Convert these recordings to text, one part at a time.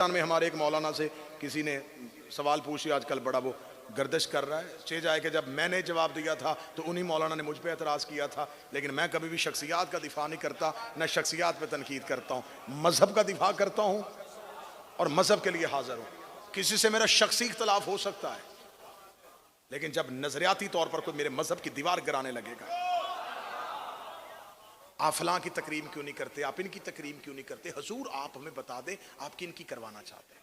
में हमारे एक मौलाना से किसी ने सवाल पूछी, आजकल बड़ा वो गर्दिश कर रहा है। चेज आए कि जब मैंने जवाब दिया था तो उन्हीं मौलाना ने मुझ पे एतराज़ किया था। लेकिन मैं कभी भी शख्सियात का दिफा नहीं करता, न शख्सियात पे तनकीद करता हूँ, मजहब का दिफा करता हूँ और मजहब के लिए हाजिर हूँ। किसी से मेरा शख्सी इख्तलाफ हो सकता है, लेकिन जब नजरियाती तौर पर कोई मेरे मजहब की दीवार गिराने लगेगा, आप फलां की तकरीम क्यों नहीं करते, आप इनकी तकरीम क्यों नहीं करते, हुजूर आप हमें बता दें आप किन की करवाना चाहते हैं।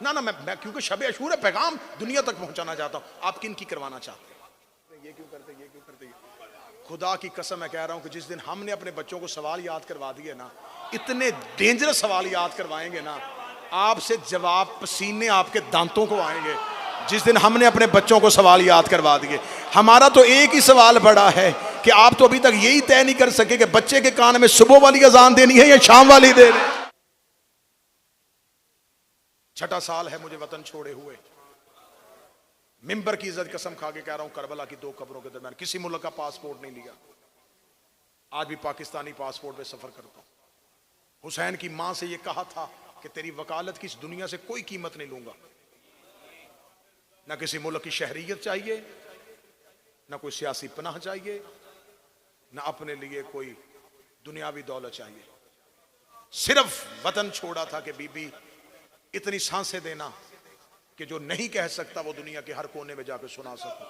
ना मैं क्योंकि शब अशूर है, पैगाम दुनिया तक पहुंचाना चाहता हूं, आप किन की करवाना चाहते हैं, ये क्यों करते, ये क्यों करते। खुदा की कसम मैं कह रहा हूं कि जिस दिन हमने अपने बच्चों को सवाल याद करवा दिए ना, इतने डेंजरस सवाल याद करवाएंगे ना, आपसे जवाब पसीने आपके दांतों को आएंगे। जिस दिन हमने अपने बच्चों को सवाल याद करवा दिए, हमारा तो एक ही सवाल बड़ा है कि आप तो अभी तक यही तय नहीं कर सके कि बच्चे के कान में सुबह वाली अजान देनी है या शाम वाली देनी है। छठा साल है मुझे वतन छोड़े हुए, मिंबर की इज्जत कसम खा के कह रहा हूं, करबला की 2 कब्रों के दरमियान किसी मुल्क का पासपोर्ट नहीं लिया। आज भी पाकिस्तानी पासपोर्ट पे सफर करता हूं। हुसैन की मां से यह कहा था कि तेरी वकालत की इस दुनिया से कोई कीमत नहीं लूंगा, ना किसी मुल्क की शहरियत चाहिए, ना कोई सियासी पनाह चाहिए, ना अपने लिए कोई दुनियावी दौलत चाहिए। सिर्फ वतन छोड़ा था कि बीबी इतनी सांसें देना कि जो नहीं कह सकता वो दुनिया के हर कोने में जाकर सुना सको।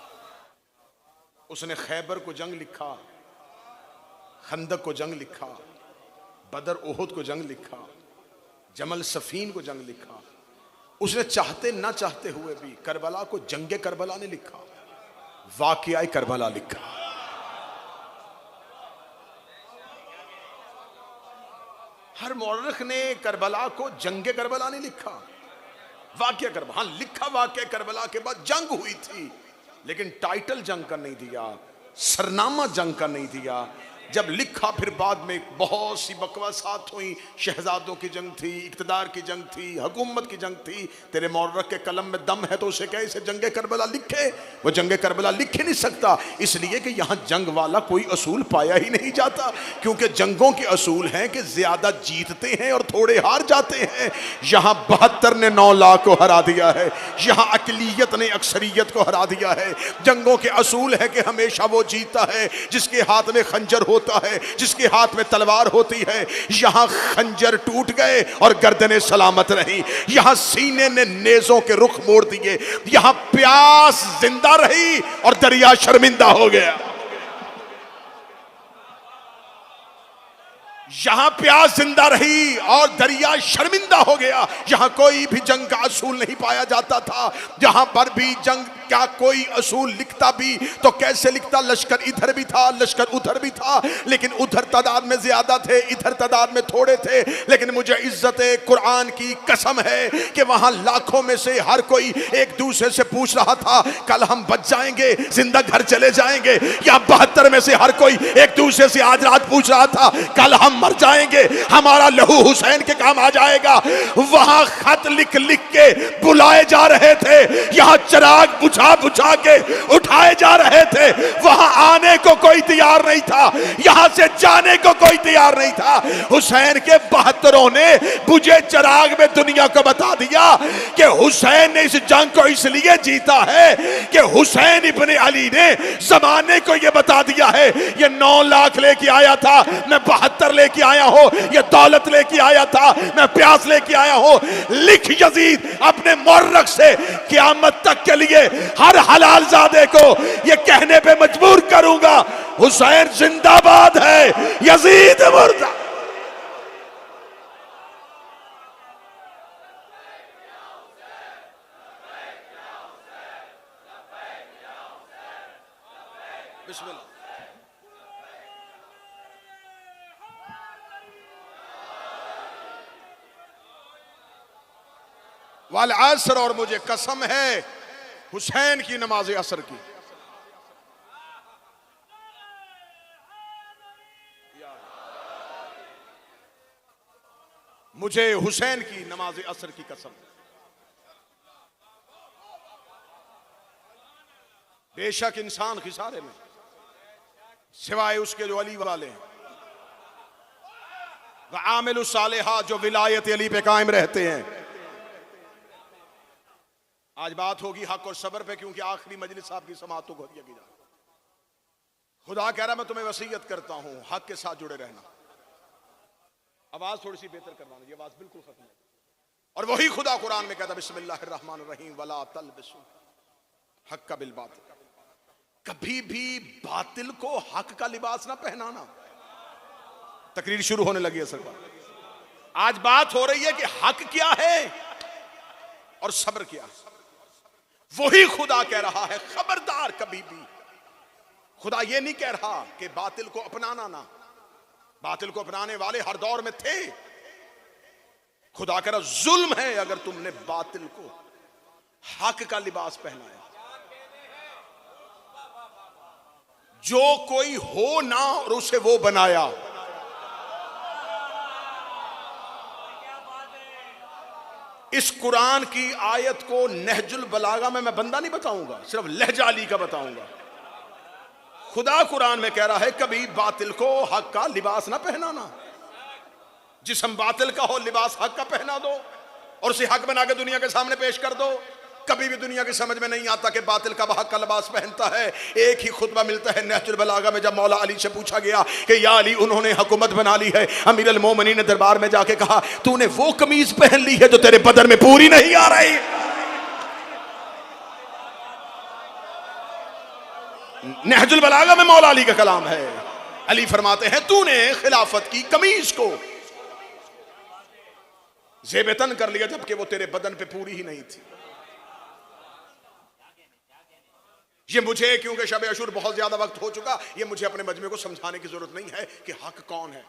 उसने खैबर को जंग लिखा, खंदक को जंग लिखा, बदर ओहद को जंग लिखा, जमल सफीन को जंग लिखा। उसने चाहते ना चाहते हुए भी करबला को जंगे करबला ने लिखा, वाक़िया करबला लिखा। हर मौरख ने करबला को जंगे करबला नहीं लिखा, वाक़िया करबला। हाँ लिखा वाक़िया करबला के बाद जंग हुई थी, लेकिन टाइटल जंग का नहीं दिया, सरनामा जंग का नहीं दिया। जब लिखा फिर बाद में बहुत सी बकवासात हुई, शहजादों की जंग थी, इक़्तिदार की जंग थी, हुकूमत की जंग थी। तेरे मौरख के कलम में दम है तो उसे कहे इसे जंगे करबला लिखे। वो जंगे करबला लिख ही नहीं सकता, इसलिए कि यहाँ जंग वाला कोई असूल पाया ही नहीं जाता। क्योंकि जंगों के असूल हैं कि ज्यादा जीतते हैं और थोड़े हार जाते हैं। यहाँ 72 ने 9 लाख को हरा दिया है, यहाँ अकलियत ने अक्सरियत को हरा दिया है। जंगों के असूल है कि हमेशा वो जीतता है जिसके हाथ में खंजर होता है, जिसके हाथ में तलवार होती है। यहां खंजर टूट गए और गर्दनें सलामत रही, यहां सीने ने नेज़ों के रुख मोड़ दिए, यहां प्यास जिंदा रही और दरिया शर्मिंदा हो गया। यहां प्यास जिंदा रही और दरिया शर्मिंदा हो गया। यहां कोई भी जंग का असूल नहीं पाया जाता था। जहां पर भी जंग क्या कोई असूल लिखता भी तो कैसे लिखता, लश्कर इधर भी था, लश्कर उधर भी था, लेकिन उधर तादाद में ज्यादा थे, इधर तादाद में थोड़े थे। लेकिन मुझे इज्जत कुरान की कसम है कि वहां लाखों में से हर कोई एक दूसरे से पूछ रहा था कल हम बच जाएंगे, जिंदा घर चले जाएंगे। या 72 में से हर कोई एक दूसरे से आज रात पूछ रहा था कल हम मर जाएंगे, हमारा लहू हुसैन के काम आ जाएगा। वहां खत लिख लिख के बुलाए जा रहे थे, यहां चिराग बुझा बुझा के उठाए जा रहे थे। वहां आने को कोई तैयार नहीं था, यहां से जाने को कोई तैयार नहीं था। हुसैन के 72 ने बुझे चिराग में दुनिया को बता दिया कि हुसैन ने इस जंग को इसलिए जीता है कि हुसैन इब्ने अली ने जमाने को यह बता दिया है ये 9 लाख लेके आया था, मैं 72 लेके आया हूं, ये दौलत लेके आया था, मैं प्यास लेके आया हूं। लिख यजीद अपने मौरख से क़यामत तक के लिए हर हलाल ज़ादे को ये कहने पे मजबूर करूंगा हुसैन जिंदाबाद है, यजीद मुर्दा। बिस्मिल्लाह। वाल असर, और मुझे कसम है हुसैन की नमाज असर की। मुझे हुसैन की नमाज असर की कसम। बेशक इंसान खिसारे में सिवाय उसके जो अली वाले हैं, आमिल सालेहा जो विलायत अली पे कायम रहते हैं, आज बात होगी हक और सब्र पे, क्योंकि आखिरी मजलिस आपकी समाअतों को दिया गया। खुदा कह रहा मैं तुम्हें वसीयत करता हूं हक के साथ जुड़े रहना। आवाज थोड़ी सी बेहतर करवाना, ये आवाज बिल्कुल खत्म है। और वही खुदा कुरान में कहता बिस्मिल्लाहिर्रहमानिर्रहीम वला तलबिसु हक्का बिल बातिल, कभी भी बातिल को हक का लिबास ना पहनाना। तकरीर शुरू होने लगी है सरकार। आज बात हो रही है कि हक क्या है और सब्र क्या है। वही खुदा कह रहा है खबरदार, कभी भी खुदा ये नहीं कह रहा कि बातिल को अपनाना ना, बातिल को अपनाने वाले हर दौर में थे। खुदा कह रहा जुल्म है अगर तुमने बातिल को हक का लिबास पहनाया। जो कोई हो ना और उसे वो बनाया। इस कुरान की आयत को नहजुल बलागा में मैं बंदा नहीं बताऊंगा, सिर्फ लहजा अली का बताऊंगा। खुदा कुरान में कह रहा है कभी बातिल को हक का लिबास ना पहनाना। जिस्म बातिल का हो लिबास हक का पहना दो और उसे हक बना के दुनिया के सामने पेश कर दो। कभी भी दुनिया की समझ में नहीं आता कि बातिल का हक का लिबास पहनता है। एक ही खुतबा मिलता है नहजुल बलागा में, जब मौला अली से पूछा गया कि या अली उन्होंने हुकूमत बना ली है। अमीर अल मोमिनीन ने दरबार में जाके कहा तूने वो कमीज पहन ली है जो तेरे बदन में पूरी नहीं आ रही। नहजुल बलागा में मौला अली का कलाम है। अली फरमाते हैं तूने खिलाफत की कमीज को ज़ेबतन कर लिया जबकि वो तेरे बदन पे पूरी ही नहीं थी। ये मुझे, क्योंकि शब अशूर बहुत ज्यादा वक्त हो चुका, ये मुझे अपने मजमे को समझाने की जरूरत नहीं है कि हक कौन है।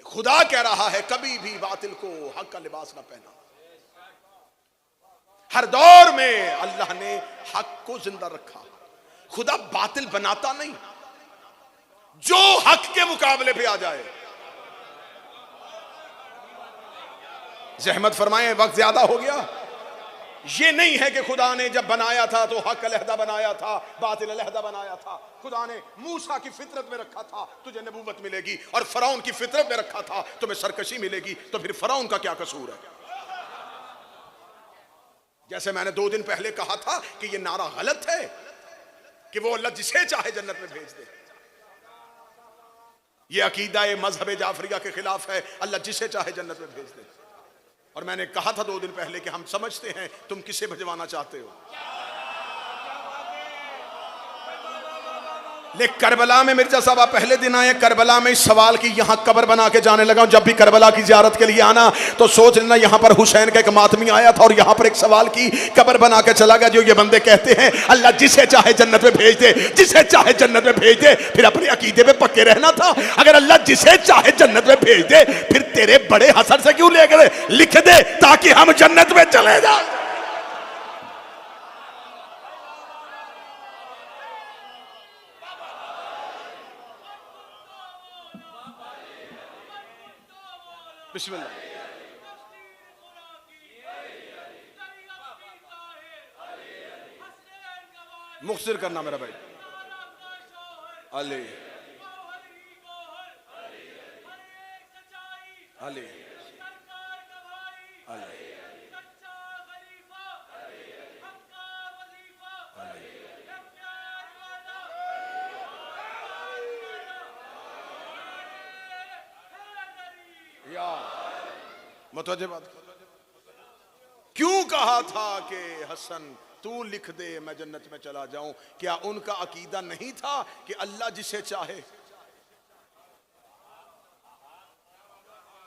खुदा कह रहा है कभी भी बातिल को हक का लिबास ना पहना। हर दौर में अल्लाह ने हक को जिंदा रखा। खुदा बातिल बनाता नहीं, जो हक के मुकाबले पे आ जाए। जहमत फरमाए, वक्त ज्यादा हो गया। ये नहीं है कि खुदा ने जब बनाया था तो हक अलहदा बनाया था, बातिल अलहदा बनाया था। खुदा ने मूसा की फितरत में रखा था तुझे नबूवत मिलेगी, और फरौन की फितरत में रखा था तुम्हें सरकशी मिलेगी। तो फिर फरौन का क्या कसूर है? जैसे मैंने 2 दिन पहले कहा था कि यह नारा गलत है कि वो अल्लाह जिसे चाहे जन्नत में भेज दे। यह अकीदा मजहब जाफरिया के खिलाफ है, अल्लाह जिसे चाहे जन्नत में भेज दे। और मैंने कहा था 2 दिन पहले कि हम समझते हैं तुम किसे भिजवाना चाहते हो। लेकिन करबला में मिर्जा साहब पहले दिन आए, करबला में इस सवाल की यहाँ कब्र बना के जाने लगा। जब भी करबला की जियारत के लिए आना तो सोच लेना यहाँ पर हुसैन का एक मातमी आया था और यहाँ पर एक सवाल की कब्र बना के चला गया। जो ये बंदे कहते हैं अल्लाह जिसे चाहे जन्नत में भेज दे, जिसे चाहे जन्नत में भेज दे, फिर अपने अकीदे पे पक्के रहना था। अगर अल्लाह जिसे चाहे जन्नत में भेज दे, फिर तेरे बड़े हसर से क्यों ले गए? लिख दे ताकि हम जन्नत में चले जाए। बिस्मिल्लाह। मुख्तर करना मेरा भाई। अली अली अली मुतवज्जे बात। क्यों कहा था कि हसन तू लिख दे मैं जन्नत में चला जाऊं? क्या उनका अकीदा नहीं था कि अल्लाह जिसे चाहे?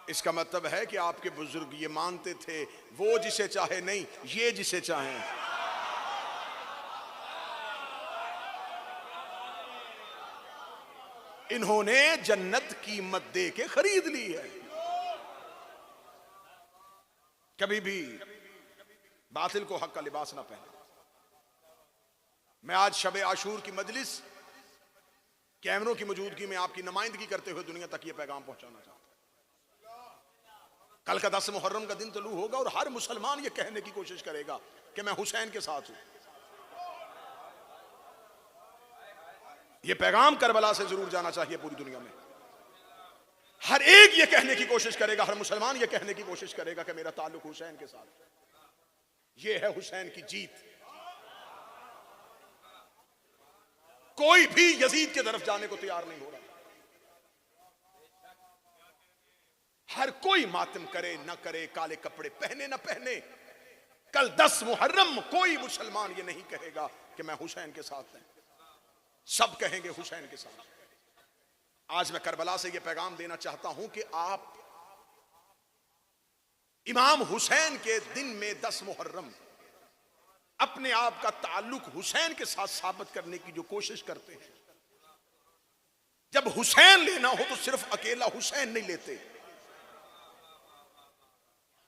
इसका मतलब है कि आपके बुजुर्ग ये मानते थे वो जिसे चाहे नहीं, ये जिसे चाहे। इन्होंने जन्नत कीमत दे के खरीद ली है। कभी भी बातिल को हक का लिबास ना पहने। मैं आज शब आशूर की मजलिस कैमरों की मौजूदगी में आपकी नुमाइंदगी करते हुए दुनिया तक ये पैगाम पहुंचाना चाहता हूं। कल का 10 मुहर्रम का दिन तलू होगा और हर मुसलमान ये कहने की कोशिश करेगा कि मैं हुसैन के साथ हूं। ये पैगाम करबला से जरूर जाना चाहिए पूरी दुनिया में। हर एक ये कहने की कोशिश करेगा, हर मुसलमान ये कहने की कोशिश करेगा कि मेरा ताल्लुक हुसैन के साथ। ये है हुसैन की जीत। कोई भी यजीद की तरफ जाने को तैयार नहीं हो रहा। हर कोई मातम करे न करे, काले कपड़े पहने न पहने, कल 10 मुहर्रम कोई मुसलमान ये नहीं कहेगा कि मैं हुसैन के साथ हूं। सब कहेंगे हुसैन के साथ। आज मैं करबला से ये पैगाम देना चाहता हूं कि आप इमाम हुसैन के दिन में 10 मुहर्रम अपने आप का ताल्लुक हुसैन के साथ साबित करने की जो कोशिश करते हैं। जब हुसैन लेना हो तो सिर्फ अकेला हुसैन नहीं लेते।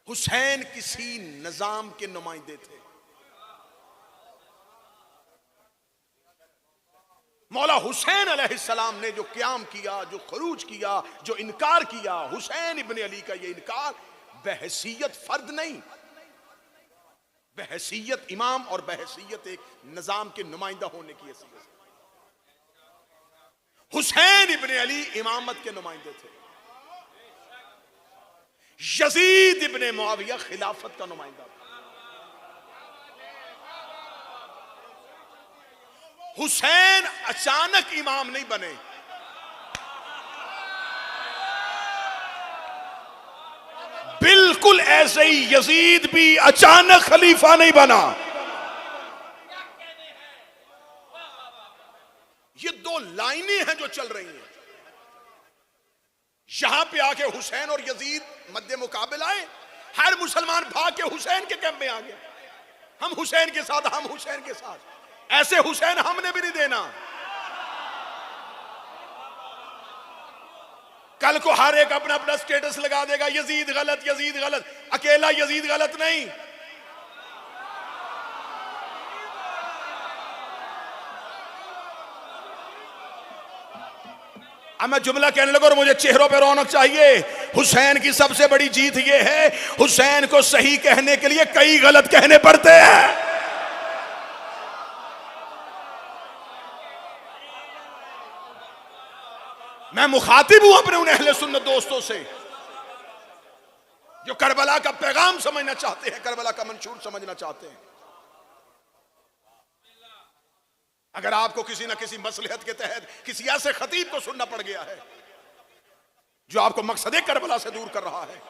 हुसैन किसी निजाम के नुमाइंदे थे। मौला हुसैन अलैहिस्सलाम ने जो क़याम किया, जो खरूज किया, जो इनकार किया, हुसैन इब्न अली का ये इनकार बहसीयत फर्द नहीं, बहसीयत इमाम और बहसीयत एक निजाम के नुमाइंदा होने की हैसियत। हुसैन इब्न अली इमामत के नुमाइंदे थे। यजीद इब्न मुआविया खिलाफत का नुमाइंदा था। हुसैन अचानक इमाम नहीं बने। बिल्कुल ऐसे ही यजीद भी अचानक खलीफा नहीं बना। ये दो लाइनें हैं जो चल रही हैं। यहां पे आके हुसैन और यजीद मध्य मुकाबला आए। हर मुसलमान भाग के हुसैन के कैंप में आ गया। हम हुसैन के साथ, हम हुसैन के साथ। ऐसे हुसैन हमने भी नहीं देना। कल को हर एक अपना अपना स्टेटस लगा देगा, यजीद गलत, यजीद गलत। अकेला यजीद गलत नहीं। अब मैं जुमला कहने लगा और मुझे चेहरों पे रौनक चाहिए। हुसैन की सबसे बड़ी जीत यह है, हुसैन को सही कहने के लिए कई गलत कहने पड़ते हैं। मैं मुखातिब हूं अपने उन अहले सुन्नत दोस्तों से जो करबला का पैगाम समझना चाहते हैं, करबला का मंशूर समझना चाहते हैं। अगर आपको किसी न किसी मसलहत के तहत किसी ऐसे खतीब को सुनना पड़ गया है जो आपको मकसद करबला से दूर कर रहा है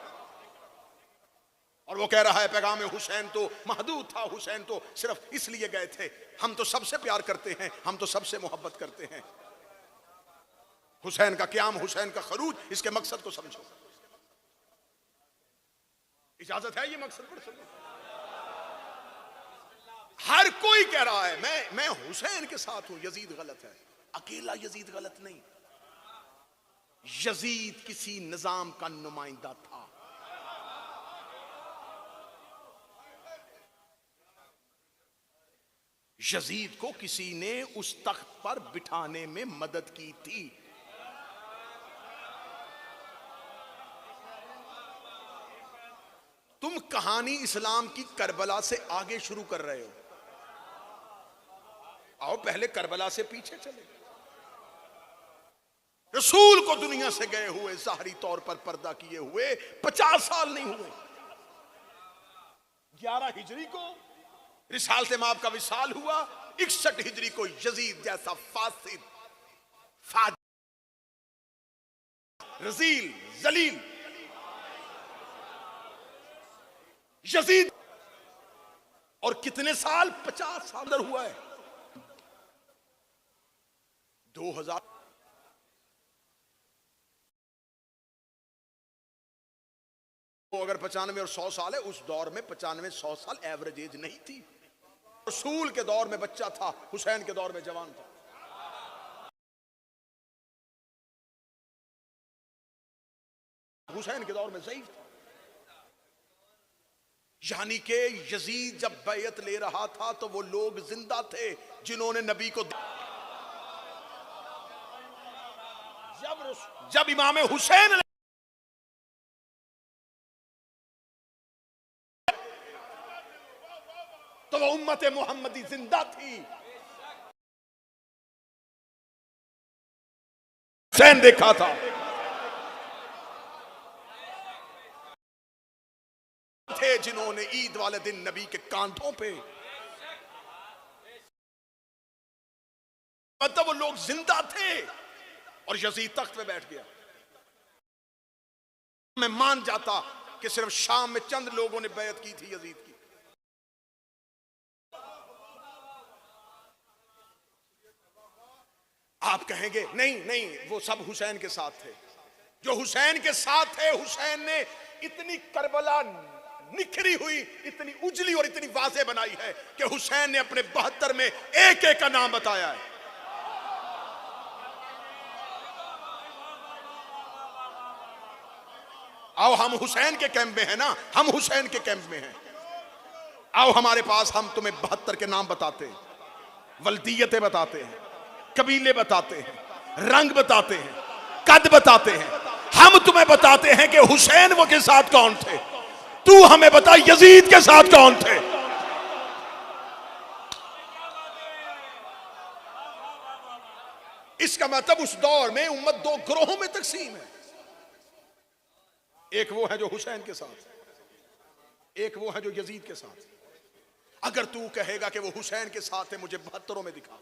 और वो कह रहा है पैगाम हुसैन तो महदूद था, हुसैन तो सिर्फ इसलिए गए थे, हम तो सबसे प्यार करते हैं, हम तो सबसे मोहब्बत करते हैं। हुसैन का क़याम, हुसैन का खरूज, इसके मकसद को समझो। इजाजत है ये मकसद पर सुनो। हर कोई कह रहा है मैं हुसैन के साथ हूं, यजीद गलत है। अकेला यजीद गलत नहीं, यजीद किसी निजाम का नुमाइंदा था। यजीद को किसी ने उस तख्त पर बिठाने में मदद की थी। तुम कहानी इस्लाम की करबला से आगे शुरू कर रहे हो। आओ पहले करबला से पीछे चले। रसूल को दुनिया से गए हुए ज़ाहरी तौर पर पर्दा किए हुए 50 साल नहीं हुए। 11 हिजरी को रिसालत माब का विसाल हुआ। 61 हिजरी को यजीद जैसा फासिद, रजील, जलील यजीद, और कितने साल? 50 साल हुआ है। 2000 अगर 95 और 100 साल है, उस दौर में 95-100 साल एवरेज एज नहीं थी। रसूल के दौर में बच्चा था, हुसैन के दौर में जवान था। हुसैन के दौर में ज़ईफ था। यानी कि यजीद जब बैयत ले रहा था तो वो लोग जिंदा थे जिन्होंने नबी को, जब इमाम हुसैन तो वो उम्मत मोहम्मदी जिंदा थी। हुसैन देखा था। थे जिन्होंने ईद वाले दिन नबी के कांधों पे, मतलब वो लोग जिंदा थे और यजीद तख्त पे बैठ गया। मैं मान जाता कि सिर्फ शाम में चंद लोगों ने बैत की थी यजीद की। आप कहेंगे नहीं नहीं, वो सब हुसैन के साथ थे। जो हुसैन के साथ थे, हुसैन ने इतनी करबला निखरी हुई, इतनी उजली और इतनी वाज़ेह बनाई है कि हुसैन ने अपने 72 में एक एक का नाम बताया है। आओ, हम हुसैन के कैंप में हैं ना, हम हुसैन के कैंप में हैं। आओ हमारे पास, हम तुम्हें 72 के नाम बताते हैं, वल्दियतें बताते हैं, कबीले बताते हैं, रंग बताते हैं, कद बताते हैं। हम तुम्हें बताते हैं कि हुसैन वो के साथ कौन थे। तू हमें बता यजीद के साथ कौन थे। इसका मतलब उस दौर में उम्मत दो ग्रोहों में तकसीम है। एक वो है जो हुसैन के साथ, एक वो है जो यजीद के साथ। अगर तू कहेगा कि वो हुसैन के साथ है, मुझे 72 में दिखा।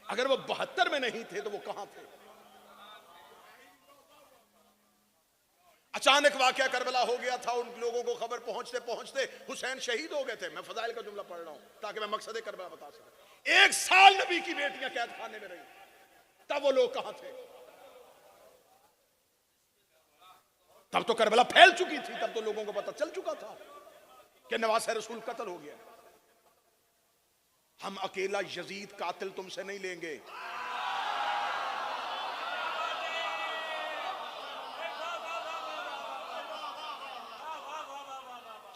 अगर वो 72 में नहीं थे तो वो कहां थे? अचानक वाकया करबला हो गया था, उन लोगों को खबर पहुंचते पहुंचते हुसैन शहीद हो गए थे। मैं फजाइल का जुमला पढ़ रहा हूं ताकि मैं मकसद करबला बता सकूं। 1 साल नबी की बेटियां कैद खाने में रही, तब वो लोग कहां थे? तब तो करबला फैल चुकी थी, तब तो लोगों को पता चल चुका था कि नवासे रसूल कत्ल हो गया। हम अकेला यजीद कातिल तुमसे नहीं लेंगे।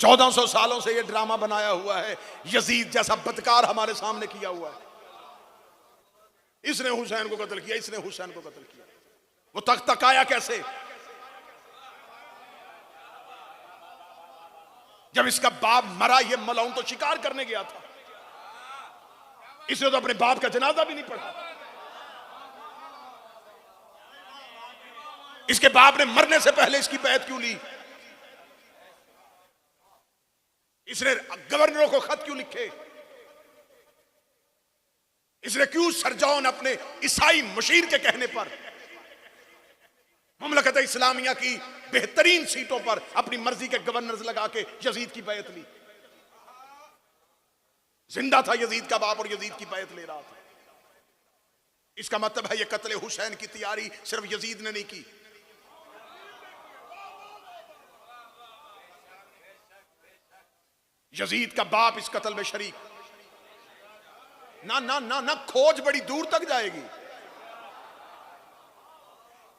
1400 सालों से यह ड्रामा बनाया हुआ है, यजीद जैसा बदकार हमारे सामने किया हुआ है। इसने हुसैन को कत्ल किया, इसने हुसैन को कत्ल किया। वो तक आया कैसे? जब इसका बाप मरा, ये मलाउन तो शिकार करने गया था, इसने तो अपने बाप का जनाजा भी नहीं पढ़ा। इसके बाप ने मरने से पहले इसकी बैत क्यों ली? इसने गवर्नरों को खत क्यों लिखे? इसने क्यों सरजौन अपने ईसाई मुशीर के कहने पर मुमलकत इस्लामिया की बेहतरीन सीटों पर अपनी मर्जी के गवर्नर्स लगा के यजीद की बैत ली? जिंदा था यजीद का बाप और यजीद की बैत ले रहा था। इसका मतलब है यह कत्ले हुसैन की तैयारी सिर्फ यजीद ने नहीं की। यजीद का बाप इस कत्ल में शरीक। ना ना ना ना, खोज बड़ी दूर तक जाएगी।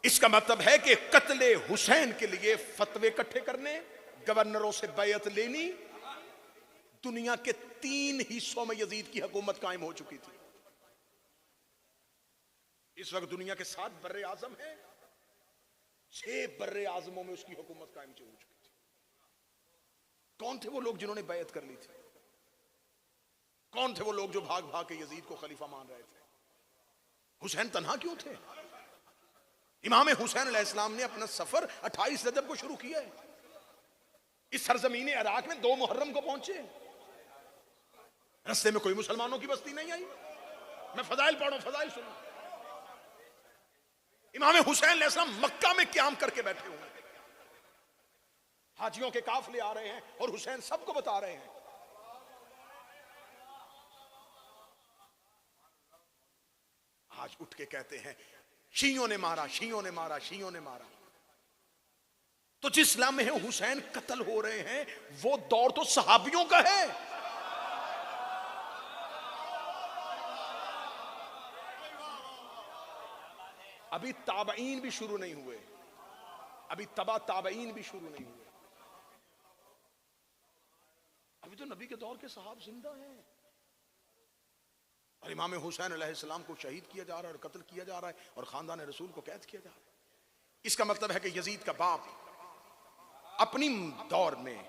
इसका मतलब है कि कत्ले हुसैन के लिए फतवे इकट्ठे करने, गवर्नरों से बैयत लेनी। दुनिया के 3 हिस्सों में यजीद की हुकूमत कायम हो चुकी थी। इस वक्त दुनिया के 7 बर्रे आजम हैं, 6 बर्रे आजमों में उसकी हुकूमत कायम हो चुकी थी। कौन थे वो लोग जिन्होंने बैयत कर ली थी? कौन थे वो लोग जो भाग भाग के यजीद को खलीफा मान रहे थे? हुसैन तन्हा क्यों थे? इमाम हुसैन अलैहिस्सलाम ने अपना सफर 28 रजब को शुरू किया है। इस सरजमीन इराक में 2 मुहर्रम को पहुंचे। रास्ते में कोई मुसलमानों की बस्ती नहीं आई। मैं फजाइल पढ़ूं, फजाइल सुनो। इमाम हुसैन अलैहिस्सलाम मक्का में क़याम करके बैठे हुए हैं। हाजियों के काफले आ रहे हैं और हुसैन सबको बता रहे हैं। आज उठ के कहते हैं शियों ने मारा, शियों ने मारा, शियों ने मारा। तो जिस लम्हे हुसैन कत्ल हो रहे हैं वो दौर तो सहाबियों का है। अभी ताबईन भी शुरू नहीं हुए, अभी तबा ताबईन भी शुरू नहीं हुए। अभी तो नबी के दौर के सहाब जिंदा हैं और इमाम हुसैन अलैहिस्सलाम को शहीद किया जा रहा है और कत्ल किया जा रहा है और खानदान रसूल को कैद किया जा रहा है। इसका मतलब है कि यजीद का बाप अपनी दौर में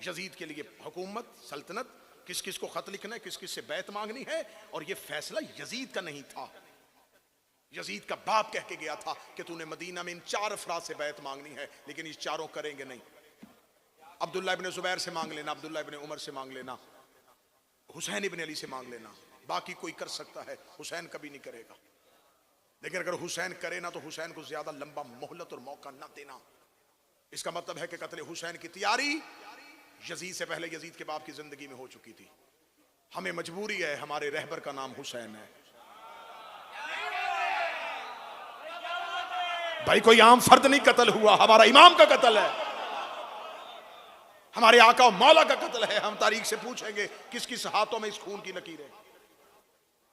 यजीद के लिए हुकूमत, सल्तनत, किस किस को खत लिखना है, किस किस से बैत मांगनी है, और यह फैसला यजीद का नहीं था, यजीद का बाप कह के गया था कि तूने मदीना में इन 4 अफराद से बैत मांगनी है, लेकिन इस चारों करेंगे नहीं। अब्दुल्ला इब्न जुबैर से मांग लेना, अब्दुल्ला इब्न उमर से मांग लेना, हुसैन इब्न अली से मांग लेना, बाकी कोई कर सकता है, हुसैन कभी नहीं करेगा। लेकिन अगर हुसैन करे ना तो हुसैन को ज्यादा लंबा मोहलत और मौका ना देना। इसका मतलब है कि कत्ल हुसैन की तैयारी यजीद से पहले यजीद के बाप की जिंदगी में हो चुकी थी। हमें मजबूरी है, हमारे रहबर का नाम हुसैन है। भाई कोई आम फर्द नहीं कत्ल हुआ, हमारा इमाम का कत्ल है, हमारे आका और मौला का कत्ल है। हम तारीख से पूछेंगे किस किस हाथों में इस खून की लकीरें,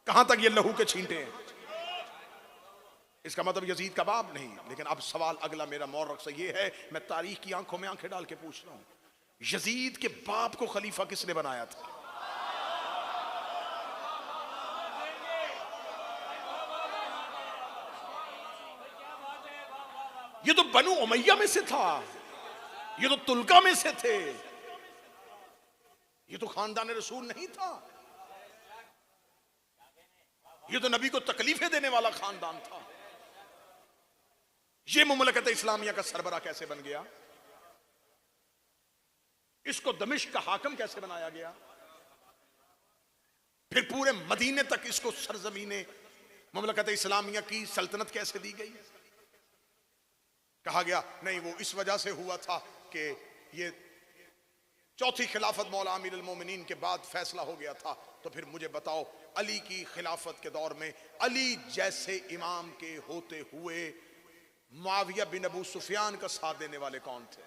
कहां तक ये लहू के छींटे हैं। इसका मतलब यजीद का बाप नहीं। लेकिन अब सवाल अगला मेरा मौरख से ये है, मैं तारीख की आंखों में आंखें डाल के पूछ रहा हूं, यजीद के बाप को खलीफा किसने बनाया था? ये तो बनु उमैया में से था, ये तो तुलका में से थे, ये तो खानदान रसूल नहीं था, ये तो नबी को तकलीफें देने वाला खानदान था। ये मुमलकत इस्लामिया का सरबरा कैसे बन गया? इसको दमिश्क का हाकिम कैसे बनाया गया? फिर पूरे मदीने तक इसको सरजमीने मुमलकत इस्लामिया की सल्तनत कैसे दी गई? कहा गया नहीं वो इस वजह से हुआ था कि ये चौथी खिलाफत मौला अमीर अल मोमिनीन के बाद फैसला हो गया था। तो फिर मुझे बताओ, अली की खिलाफत के दौर में अली जैसे इमाम के होते हुए मुआविया बिन अबू सुफियान का साथ देने वाले कौन थे?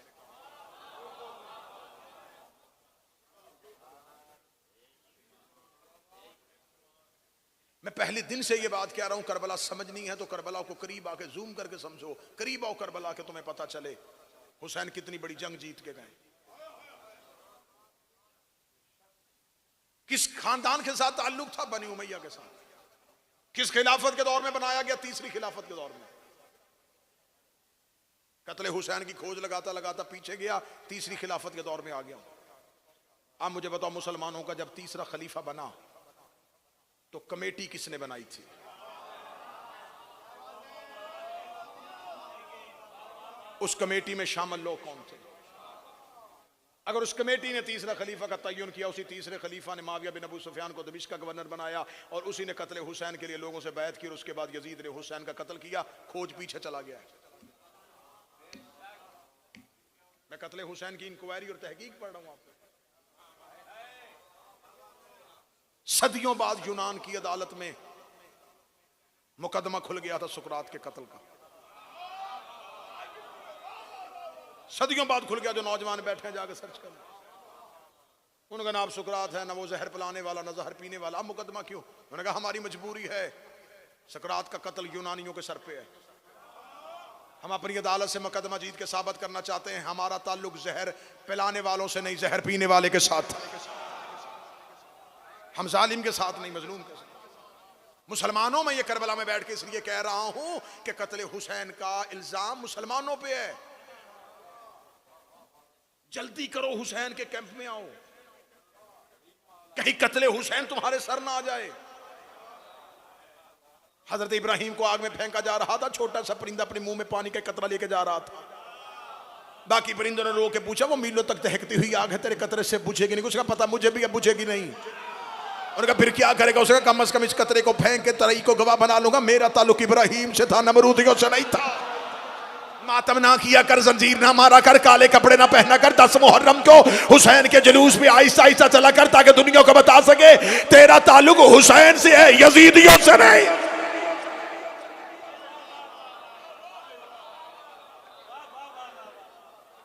मैं पहले दिन से ये बात कह रहा हूं, करबला समझनी है तो करबला को करीब आके जूम करके समझो, करीब आओ करबला के, तुम्हें पता चले हुसैन कितनी बड़ी जंग जीत के गए, किस खानदान के साथ ताल्लुक था, बनी उमैया के साथ, किस खिलाफत के दौर में बनाया गया, तीसरी खिलाफत के दौर में। कत्ल हुसैन की खोज लगाता लगाता पीछे गया, तीसरी खिलाफत के दौर में आ गया। अब मुझे बताओ, मुसलमानों का जब तीसरा खलीफा बना तो कमेटी किसने बनाई थी? उस कमेटी में शामिल लोग कौन थे? अगर उस कमेटी ने तीसरा खलीफा का तयन किया, उसी तीसरे खलीफा ने मुआविया बिन अबू सुफियान को दमिश्क का गवर्नर बनाया और उसी ने कत्ल हुसैन के लिए लोगों से बैत की और उसके बाद यजीद ने हुसैन का कत्ल किया, खोज पीछे चला गया है। मैं कत्ल हुसैन की इंक्वायरी और तहकीक पढ़ रहा हूं आपको। सदियों बाद यूनान की अदालत में मुकदमा खुल गया था सुकरात के कत्ल का, सदियों बाद खुल गया। जो नौजवान बैठे हैं जाकर सर्च कर, उनका नाम सुकरात है, ना वो जहर पिलाने वाला ना जहर पीने वाला। अब मुकदमा क्यों? उन्होंने कहा हमारी मजबूरी है, सुकरात का कत्ल यूनानियों के सर पे है, हम अपनी अदालत से मुकदमा जीत के साबित करना चाहते हैं हमारा ताल्लुक जहर पिलाने वालों से नहीं, जहर पीने वाले के साथ, हम जालिम के साथ नहीं, मजलूम के साथ। मुसलमानों में ये करबला में बैठ के इसलिए कह रहा हूं कि कत्ल हुसैन का इल्जाम मुसलमानों पे है। जल्दी करो, हुसैन के कैंप में आओ, कहीं कत्ल हुसैन तुम्हारे सर ना आ जाए। हजरत इब्राहिम को आग में फेंका जा रहा था, छोटा सा परिंदा अपने मुंह में पानी का कतरा लेके जा रहा था, बाकी परिंदों ने रो के पूछा वो मीलों तक दहकती हुई आग है, तेरे कतरे से बुझेगी नहीं? उसका पता मुझे भी, अब बुझेगी नहीं। उन्होंने कहा फिर क्या करेगा? उसने कहा कम से कम इस कतरे को फेंक के तरई को गवाह बना लूंगा, मेरा ताल्लुक इब्राहिम से था, नमरूदियों से नहीं था। मातम ना किया कर, जंजीर ना मारा कर, काले कपड़े ना पहना कर, 10 मुहर्रम को हुसैन के जुलूस में आहिस्ता आहिस्ता चला कर, ताकि दुनिया को बता सके तेरा ताल्लुक हुसैन से है, यजीदियों से नहीं।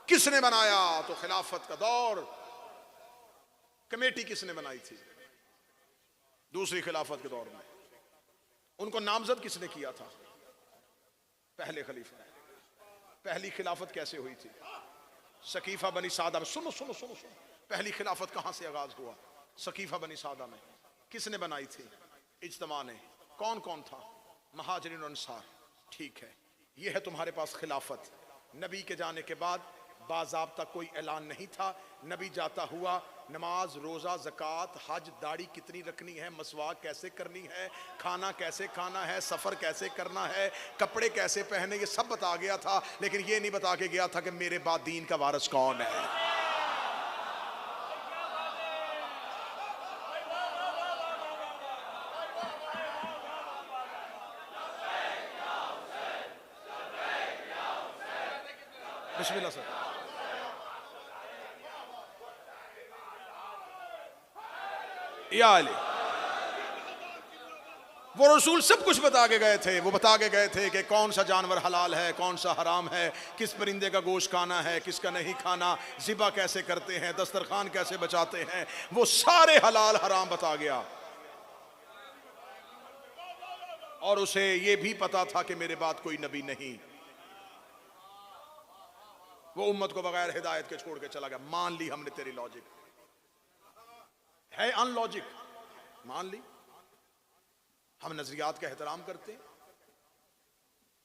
किसने बनाया? तो खिलाफत का दौर कमेटी किसने बनाई थी? दूसरी खिलाफत के दौर में उनको नामजद किसने किया था? पहले खलीफा। पहली खिलाफत कैसे हुई थी? सकीफा बनी सादा में। सुनो सुनो सुनो सुनो, पहली खिलाफत कहां से आगाज हुआ? सकीफा बनी सादा में। किसने बनाई थी? इज्तिमा ने। कौन कौन था? महाजिरीन और अंसार। ठीक है, यह है तुम्हारे पास खिलाफत। नबी के जाने के बाद बाज़ाब्ता कोई ऐलान नहीं था, नबी जाता हुआ नमाज, रोजा, ज़कात, हज, दाढ़ी कितनी रखनी है, मसवाक कैसे करनी है, खाना कैसे खाना है, सफर कैसे करना है, कपड़े कैसे पहने, ये सब बता गया था। लेकिन ये नहीं बता के गया था कि मेरे बाद दीन का वारिस कौन है। बिस्मिल्लाह सर। या अली, वो रसूल सब कुछ बता के गए थे। वो बता के गए थे कि कौन सा जानवर हलाल है, कौन सा हराम है, किस परिंदे का गोश्त खाना है, किसका नहीं खाना, ज़िबा कैसे करते हैं, दस्तरखान कैसे बचाते हैं, वो सारे हलाल हराम बता गया। और उसे ये भी पता था कि मेरे बाद कोई नबी नहीं। वो उम्मत को बगैर हिदायत के छोड़ के चला गया। मान ली हमने तेरी लॉजिक, है अनलॉजिक, मान ली। हम नजरियात का एहतराम करते हैं,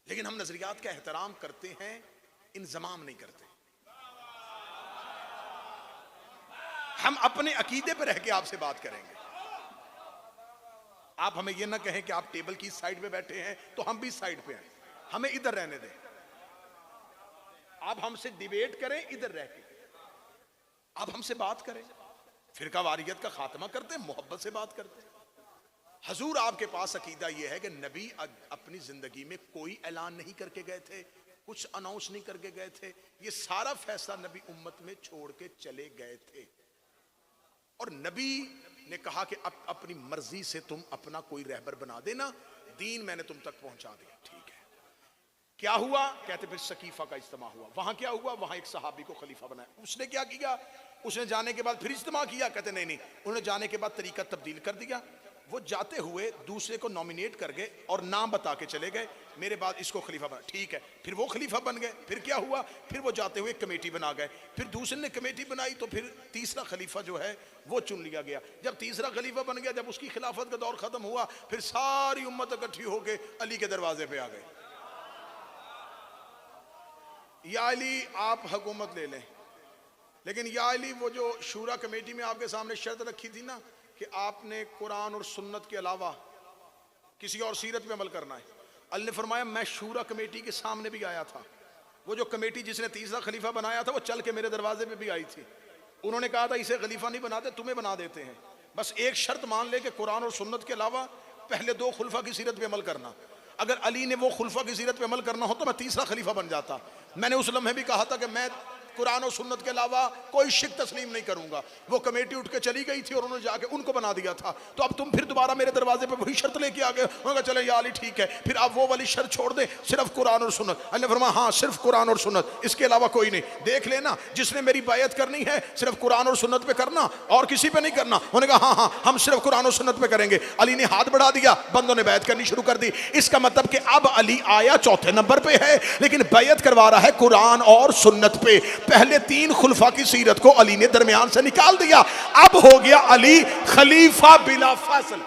लेकिन हम नजरियात का एहतराम करते हैं, इंजमाम नहीं करते। हम अपने अकीदे पर रह के आपसे बात करेंगे। आप हमें यह ना कहें कि आप टेबल की साइड पे बैठे हैं तो हम भी साइड पे हैं, हमें इधर रहने दें। आप हमसे डिबेट करें इधर रह के, आप हमसे बात करें, फिरका वारियत का खात्मा करते हैं, मोहब्बत से बात करते हैं। हजूर आपके पास अकीदा यह है कि नबी अपनी जिंदगी में कोई ऐलान नहीं करके गए थे, कुछ अनाउंस नहीं करके गए थे। ये सारा फैसला नबी उम्मत में छोड़ के चले गए थे। और नबी ने कहा कि अब अपनी मर्जी से तुम अपना कोई रहबर बना देना, दीन मैंने तुम तक पहुंचा दिया। ठीक है, क्या हुआ? कहते फिर सकीफा का इज्तिमा हुआ। वहां क्या हुआ? वहां एक सहाबी को खलीफा बनाया। उसने क्या किया? उसने जाने के बाद फिर इज्तिमा किया। कहते नहीं नहीं, उन्होंने जाने के बाद तरीका तब्दील कर दिया। वो जाते हुए दूसरे को नॉमिनेट कर गए और नाम बता के चले गए, मेरे बाद इसको खलीफा बना। ठीक है, फिर वो खलीफा बन गए। फिर क्या हुआ? फिर वो जाते हुए कमेटी बना गए। फिर दूसरे ने कमेटी बनाई तो फिर तीसरा खलीफा जो है वो चुन लिया गया। जब तीसरा खलीफा बन गया, जब उसकी खिलाफत का दौर खत्म हुआ, फिर सारी उम्मत इकट्ठी होकर अली के दरवाजे पे आ गए। या अली आप हुकूमत ले लें, लेकिन या अली वो जो शूरा कमेटी में आपके सामने शर्त रखी थी ना कि आपने कुरान और सुन्नत के अलावा किसी और सीरत पे अमल करना है, अल्लाह ने फरमाया मैं शूरा कमेटी के सामने भी आया था। वो जो कमेटी जिसने तीसरा खलीफा बनाया था वो चल के मेरे दरवाजे पे भी आई थी। उन्होंने कहा था इसे खलीफा नहीं बनाते, तुम्हें बना देते हैं, बस एक शर्त मान ले कि कुरान और सुन्नत के अलावा पहले दो खुलफा की सीरत पे अमल करना। अगर अली ने वो खुलफा की सीरत पे अमल करना हो तो मैं तीसरा खलीफा बन जाता। मैंने उस लम्हे भी कहा था कि मैं कुरान और सुन्नत के अलावा कोई शिक तस्लीम नहीं करूंगा। वो कमेटी उठ के चली गई थी और उन्होंने जाके उनको बना दिया था। तो अब तुम फिर दोबारा मेरे दरवाजे पे वही शर्त लेके आ गए। उन्होंने कहा चले या अली ठीक है, फिर आप वो वाली शर्त छोड़ दे, सिर्फ कुरान और सुन्नत। अल्लाह ने फरमाया हाँ सिर्फ कुरान और सुन्नत, इसके अलावा कोई नहीं। देख लेना, जिसने मेरी बायत करनी है सिर्फ कुरान और सुन्नत पे करना और किसी पे नहीं करना। उन्होंने कहा हाँ हाँ हम सिर्फ कुरान और सुन्नत पे करेंगे। अली ने हाथ बढ़ा दिया, बंदों ने बैत करनी शुरू कर दी। इसका मतलब कि अब अली आया चौथे नंबर पे है, लेकिन बैत करवा रहा है कुरान और सुन्नत पे। पहले तीन खुलफा की सीरत को अली ने दरमियान से निकाल दिया। अब हो गया अली खलीफा बिला फैसल।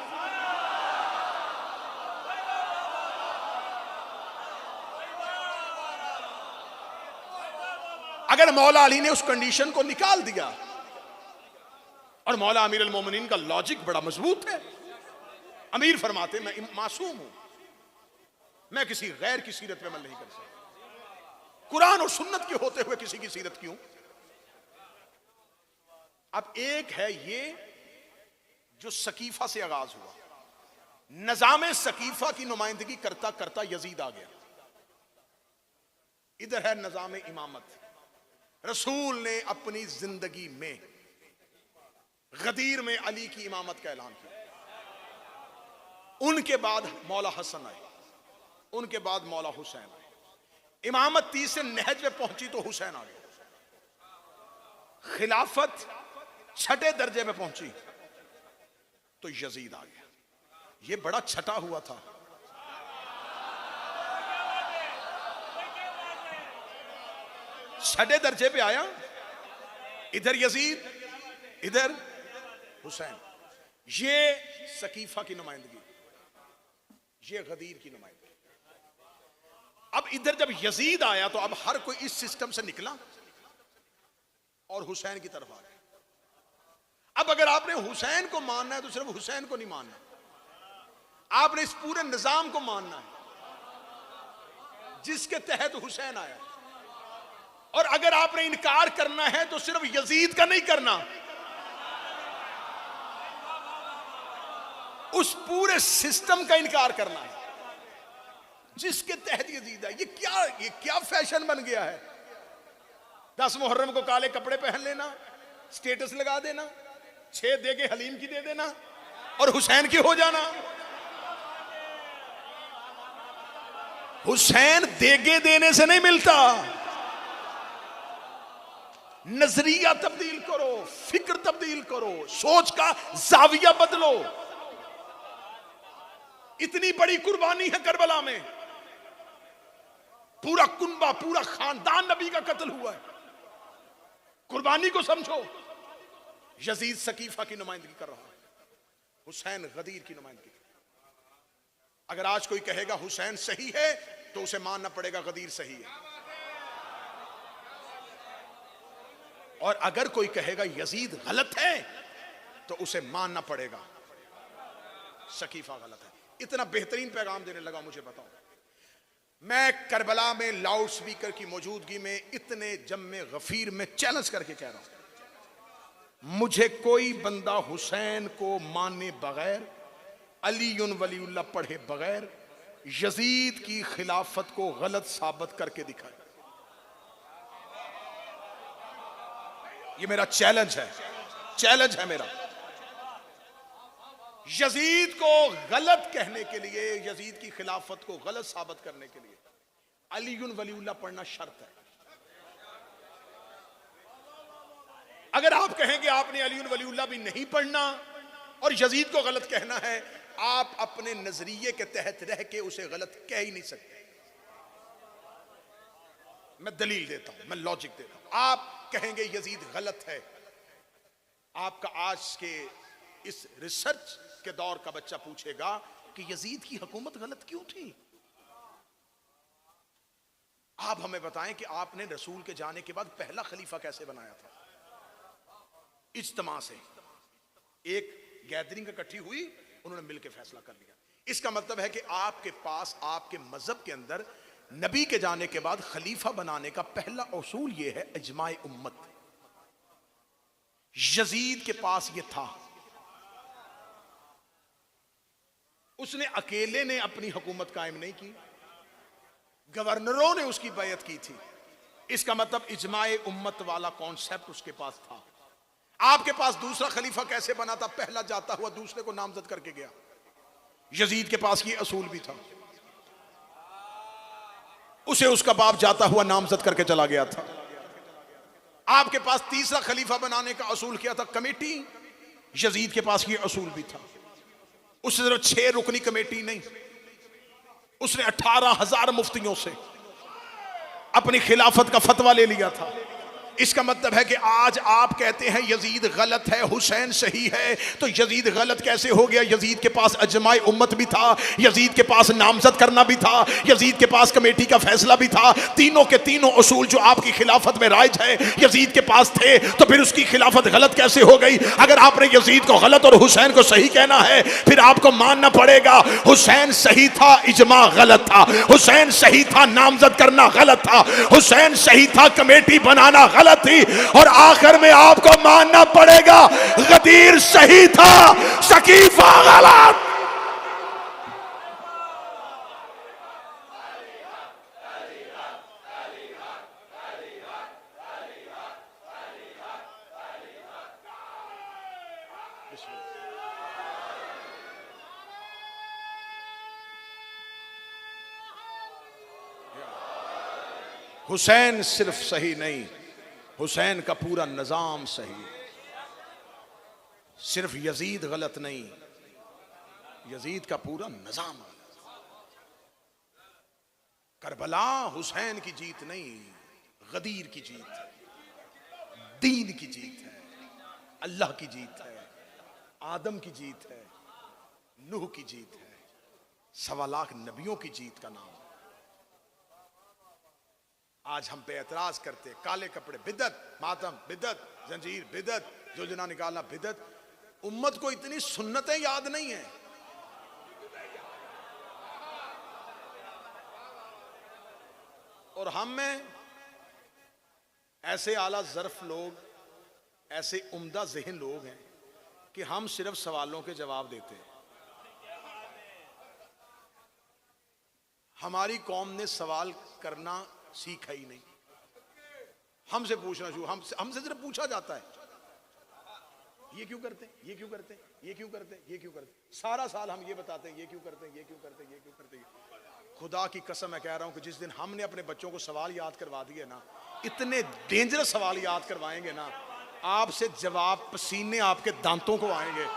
अगर मौला अली ने उस कंडीशन को निकाल दिया, और मौला अमीर अल मोमिनीन का लॉजिक बड़ा मजबूत है। अमीर फरमाते मैं मासूम हूं, मैं किसी गैर की सीरत पे अमल नहीं कर सकता। कुरान और सुन्नत के होते हुए किसी की सीरत क्यों? अब एक है ये जो सकीफा से आगाज हुआ, निजाम सकीफा की नुमाइंदगी करता करता यजीद आ गया। इधर है निजाम इमामत। रसूल ने अपनी जिंदगी में गदीर में अली की इमामत का ऐलान किया। उनके बाद मौला हसन आए, उनके बाद मौला हुसैन आए। इमामत तीसरे नहज पे पहुंची तो हुसैन आ गया। खिलाफत छठे दर्जे पे पहुंची तो यजीद आ गया। ये बड़ा छटा हुआ था। छठे दर्जे पे आया, इधर यजीद इधर हुसैन। ये सकीफा की नुमाइंदगी, ये गदीर की नुमाइंदगी। अब इधर जब यजीद आया तो अब हर कोई इस सिस्टम से निकला और हुसैन की तरफ आ गया। अब अगर आपने हुसैन को मानना है तो सिर्फ हुसैन को नहीं मानना, आपने इस पूरे निजाम को मानना है जिसके तहत हुसैन आया। और अगर आपने इनकार करना है तो सिर्फ यजीद का नहीं करना, उस पूरे सिस्टम का इनकार करना है जिसके तहत यजीद है। ये क्या फैशन बन गया है? 10 मुहर्रम को काले कपड़े पहन लेना, स्टेटस लगा देना, 6 दे के हलीम की दे देना और हुसैन की हो जाना। हुसैन देगे देने से नहीं मिलता, नजरिया तब्दील करो, फिक्र तब्दील करो, सोच का जाविया बदलो। इतनी बड़ी कुर्बानी है करबला में, पूरा कुनबा, पूरा खानदान नबी का कत्ल हुआ है। कुर्बानी को समझो। यजीद सकीफा की नुमाइंदगी कर रहा है, हुसैन गदीर की नुमाइंदगी। अगर आज कोई कहेगा हुसैन सही है तो उसे मानना पड़ेगा गदीर सही है, और अगर कोई कहेगा यजीद गलत है तो उसे मानना पड़ेगा सकीफा गलत है। इतना बेहतरीन पैगाम देने लगा, मुझे बताओ, मैं करबला में लाउड स्पीकर की मौजूदगी में इतने जम्मे गफीर में चैलेंज करके कह रहा हूं, मुझे कोई बंदा हुसैन को माने बगैर, अलीयुन वलीउल्लाह पढ़े बगैर यजीद की खिलाफत को गलत साबित करके दिखाए। ये मेरा चैलेंज है, चैलेंज है मेरा। यजीद को गलत कहने के लिए, यजीद की खिलाफत को गलत साबित करने के लिए अलीयुन वलीउल्लाह पढ़ना शर्त है। अगर आप कहेंगे आपने अलीयुन वलीउल्लाह भी नहीं पढ़ना और यजीद को गलत कहना है, आप अपने नजरिए के तहत रह के उसे गलत कह ही नहीं सकते। मैं दलील देता हूं, मैं लॉजिक देता हूं। आप कहेंगे यजीद गलत है, आपका आज के इस रिसर्च के दौर का बच्चा पूछेगा कि यजीद की हुकूमत गलत क्यों थी? आप हमें बताएं कि आपने रसूल के जाने के बाद पहला खलीफा कैसे बनाया था? इज्तिमा से, एक गैदरिंग इकट्ठी हुई, उन्होंने मिलकर फैसला कर लिया। इसका मतलब है कि आपके पास, आपके मजहब के अंदर नबी के जाने के बाद खलीफा बनाने का पहला उसूल यह है इजमाए उम्मत। यजीद के पास यह था, उसने अकेले ने अपनी हुकूमत कायम नहीं की, गवर्नरों ने उसकी बैयत की थी। इसका मतलब इजमाए उम्मत वाला कॉन्सेप्ट उसके पास था। आपके पास दूसरा खलीफा कैसे बना था? पहला जाता हुआ दूसरे को नामजद करके गया। यजीद के पास ये असूल भी था, उसे उसका बाप जाता हुआ नामजद करके चला गया था। आपके पास तीसरा खलीफा बनाने का असूल क्या था? कमेटी। यजीद के पास ये असूल भी था। उसने सिर्फ 6 रुकनी कमेटी नहीं, उसने 18,000 मुफ्तियों से अपनी खिलाफत का फतवा ले लिया था। इसका मतलब है कि आज आप कहते हैं यजीद गलत है, हुसैन सही है, तो यजीद गलत कैसे हो गया? यजीद के पास अजमाए उम्मत भी था, यजीद के पास नामजद करना भी था, यजीद के पास कमेटी का फैसला भी था। तीनों के तीनों उसूल जो आपकी खिलाफत में राइज है यजीद के पास थे, तो फिर उसकी खिलाफत गलत कैसे हो गई? अगर आपने यजीद को गलत और हुसैन को सही कहना है, फिर आपको मानना पड़ेगा हुसैन सही था, इजमा गलत था। हुसैन सही था, नामजद करना गलत था। हुसैन सही था, कमेटी बनाना गलत थी। और आखिर में आपको मानना पड़ेगा गदीर सही था, सकीफा गलत। हुसैन सिर्फ सही नहीं, हुसैन का पूरा निजाम सही। सिर्फ यजीद गलत नहीं, यजीद का पूरा निजाम गलत। करबला हुसैन की जीत नहीं, गदीर की जीत है, दीन की जीत है, अल्लाह की जीत है, आदम की जीत है, नूह की जीत है, 1.25 लाख नबियों की जीत का नाम। आज हम पे एतराज करते, काले कपड़े बिदत, मातम बिदत, जंजीर बिदत, जुलझुना निकालना बिदअत। उम्मत को इतनी सुन्नतें याद नहीं है। और हम में ऐसे आला ज़र्फ लोग, ऐसे उम्दा ज़हन लोग हैं कि हम सिर्फ सवालों के जवाब देते हैं। हमारी कौम ने सवाल करना सीखा ही नहीं। हमसे पूछना शुरू, हमसे सिर्फ पूछा जाता है ये क्यों करते हैं, ये क्यों करते हैं, ये क्यों करते हैं, ये क्यों करते हैं। सारा साल हम ये बताते हैं ये क्यों करते हैं, ये क्यों करते हैं, ये क्यों करते हैं। खुदा की कसम मैं कह रहा हूं कि जिस दिन हमने अपने बच्चों को सवाल याद करवा दिए ना, इतने डेंजरस सवाल याद करवाएंगे ना, आपसे जवाब पसीने आपके दांतों को आएंगे।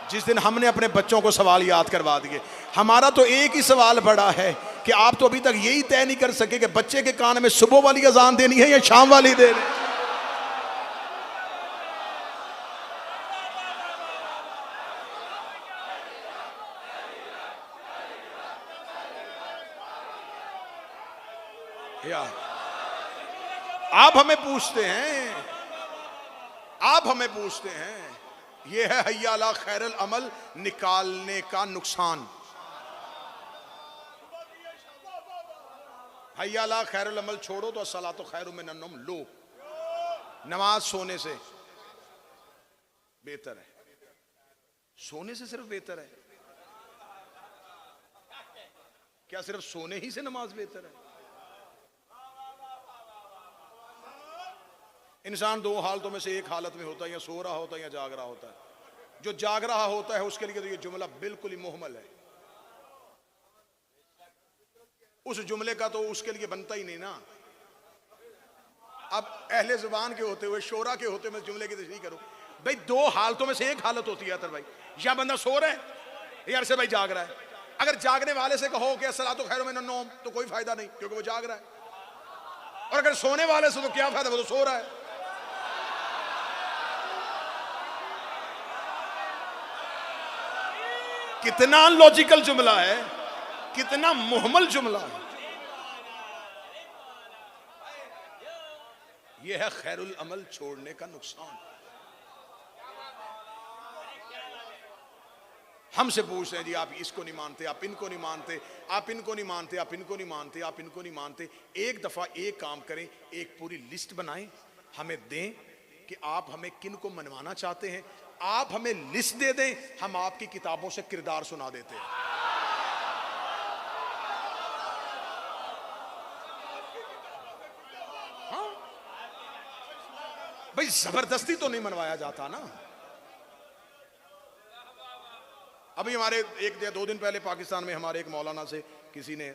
जिस दिन हमने अपने बच्चों को सवाल याद करवा दिए। हमारा तो एक ही सवाल बड़ा है कि आप तो अभी तक यही तय नहीं कर सके कि बच्चे के कान में सुबह वाली अजान देनी है या शाम वाली देनी है। आप हमें पूछते हैं, आप हमें पूछते हैं, यह है हय्या अला खैरुल अमल निकालने का नुकसान। हय्या अला खैरुल अमल छोड़ो तो अस्सलातु खैरुम मिनन नौम लो। नमाज सोने से बेहतर है। सोने से सिर्फ बेहतर है क्या? सिर्फ सोने ही से नमाज बेहतर है? इंसान दो हालतों में से एक हालत में होता है, या सो रहा होता है या जाग रहा होता है। जो जाग रहा होता है उसके लिए तो ये जुमला बिल्कुल ही मुहमल है। उस जुमले का तो उसके लिए बनता ही नहीं ना। अब अहले जुबान के होते हुए, शोरा के होते हुए मैं जुमले की तशरीह करूं भाई, दो हालतों में से एक हालत होती है भाई, या बंदा सो रहा है या से भाई जाग रहा है। अगर जागने वाले से कहो कि अस्सलातु खैरुम मिनन नौम तो कोई फायदा नहीं, क्योंकि वो जाग रहा है। और अगर सोने वाले से तो क्या फायदा, वो तो सो रहा है। कितना लॉजिकल जुमला है, कितना मुहम्मल जुमला है। यह है खैरुल अमल छोड़ने का नुकसान। हमसे पूछ रहे हैं जी आप इसको नहीं मानते, आप इनको नहीं मानते, आप इनको नहीं मानते, आप इनको नहीं मानते, आप इनको नहीं मानते। एक दफा एक काम करें, एक पूरी लिस्ट बनाएं, हमें दें कि आप हमें किन को मनवाना चाहते हैं। आप हमें लिस्ट दे दें, हम आपकी किताबों से किरदार सुना देते हैं। हाँ भाई, जबरदस्ती तो नहीं मनवाया जाता ना। अभी हमारे एक या दो दिन पहले पाकिस्तान में हमारे एक मौलाना से किसी ने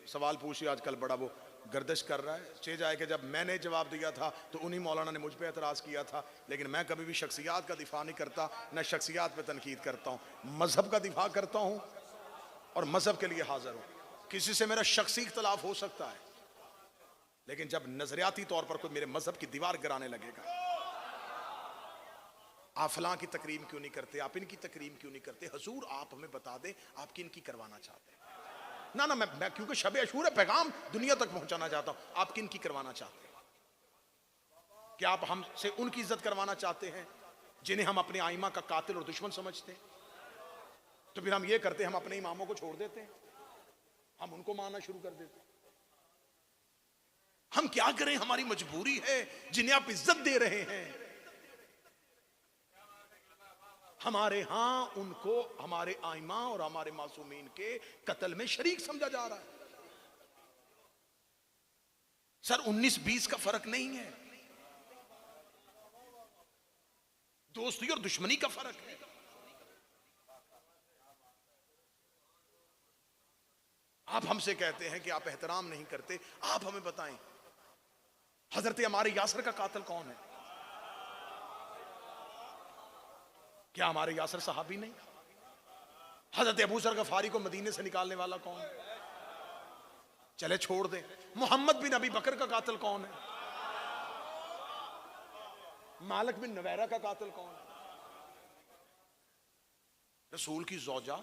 सवाल पूछी, आजकल बड़ा वो गर्दिश कर रहा है। स्टेज आए कि जब मैंने जवाब दिया था तो उन्हीं मौलाना ने मुझ पे एतराज़ किया था। लेकिन मैं कभी भी शख्सियात का दिफा नहीं करता, न शख्सियात पे तनकीद करता हूँ। मज़हब का दिफा करता हूँ और मज़हब के लिए हाजिर हूँ। किसी से मेरा शख्सी इख्तलाफ हो सकता है, लेकिन जब नजरियाती तौर पर कोई मेरे मज़हब की दीवार गिराने लगेगा, आप फलां की तकरीम क्यों नहीं करते, आप इनकी तकरीम क्यों नहीं करते, हुजूर आप हमें बता दें आप किन की करवाना चाहते हैं। ना ना, मैं क्योंकि शब अशूर है, पैगाम दुनिया तक पहुंचाना चाहता हूं। आप किन की करवाना चाहते हैं? क्या आप हमसे उनकी इज्जत करवाना चाहते हैं जिन्हें हम अपने आइमा का कातिल और दुश्मन समझते हैं? तो फिर हम ये करते हैं, हम अपने इमामों को छोड़ देते हैं, हम उनको मानना शुरू कर देते हैं। हम क्या करें, हमारी मजबूरी है। जिन्हें आप इज्जत दे रहे हैं, हमारे यहां उनको हमारे आइमा और हमारे मासूमीन के कत्ल में शरीक समझा जा रहा है। सर 19-20 का फर्क नहीं है, दोस्ती और दुश्मनी का फर्क है। आप हमसे कहते हैं कि आप एहतराम नहीं करते। आप हमें बताएं हजरत हमारे यासर का कातिल कौन है? क्या हमारे यासर सहाबी नहीं? हजरत अबू जर गफारी को मदीने से निकालने वाला कौन है? चले छोड़ दे। मोहम्मद बिन अबी बकर का कातिल कौन है? मालिक बिन नवैरा का कातिल कौन है? रसूल की ज़ौजा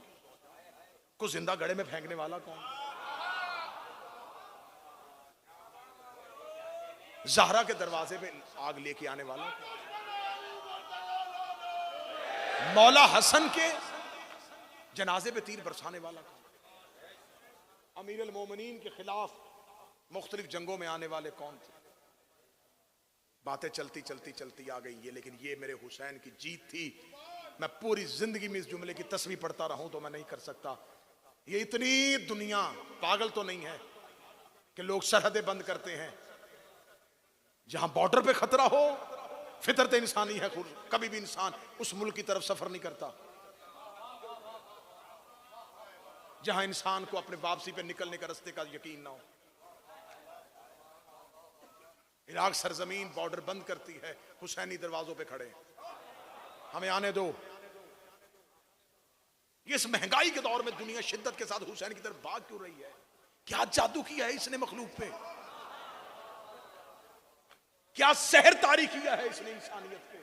को जिंदा गड़े में फेंकने वाला कौन है? ज़हरा के दरवाजे पे आग लेके आने वाला कौन है? मौला हसन के जनाजे पे तीर बरसाने वाला कौन? अमीर अल मोमिनीन के खिलाफ मुख्तलिफ जंगों में आने वाले कौन थे? बातें चलती चलती चलती आ गई ये, लेकिन ये मेरे हुसैन की जीत थी। मैं पूरी जिंदगी में इस जुमले की तस्वीर पढ़ता रहूं तो मैं नहीं कर सकता। ये इतनी दुनिया पागल तो नहीं है कि लोग सरहदें बंद करते हैं। जहां बॉर्डर पे खतरा हो, फितरत इंसानी है, कभी भी इंसान उस मुल्क की तरफ सफर नहीं करता जहां इंसान को अपने वापसी पे निकलने का रास्ते का यकीन ना हो। इराक सरजमीन बॉर्डर बंद करती है, हुसैनी दरवाजों पे खड़े, हमें आने दो। ये इस महंगाई के दौर में दुनिया शिद्दत के साथ हुसैन की तरफ भाग क्यों रही है? क्या जादू किया है इसने मखलूक पे? क्या सहर तारी किया है इसने इंसानियत पे?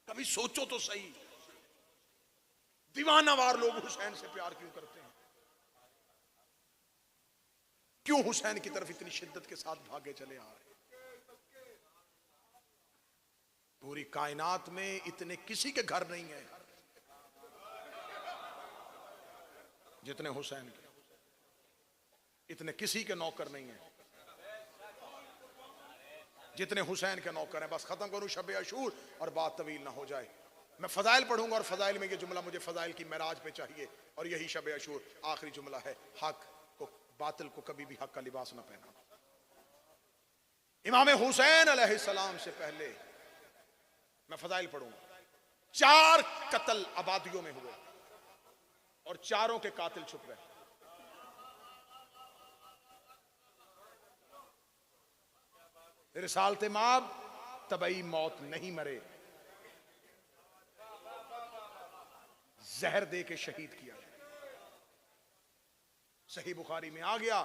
कभी सोचो तो सही। दीवानावार लोग हुसैन से प्यार क्यों करते हैं? क्यों हुसैन की तरफ इतनी शिद्दत के साथ भागे चले आ रहे हैं? पूरी कायनात में इतने किसी के घर नहीं है जितने हुसैन के। इतने किसी के नौकर नहीं है जितने हुसैन के नौकर हैं। बस खत्म करूं शब अशूर और बात तवील ना हो जाए। मैं फजाइल पढ़ूंगा और फजाइल में ये जुमला मुझे फजाइल की महराज पे चाहिए, और यही शब अशूर आखिरी जुमला है। हक को, बातिल को कभी भी हक का लिबास ना पहना। इमाम हुसैन अलैहिस्सलाम से पहले मैं फजाइल पढ़ूंगा। 4 कत्ल आबादियों में हुए और चारों के कातिल छुप गए। रिसालत माब तबई मौत नहीं मरे, जहर दे के शहीद किया। सही बुखारी में आ गया,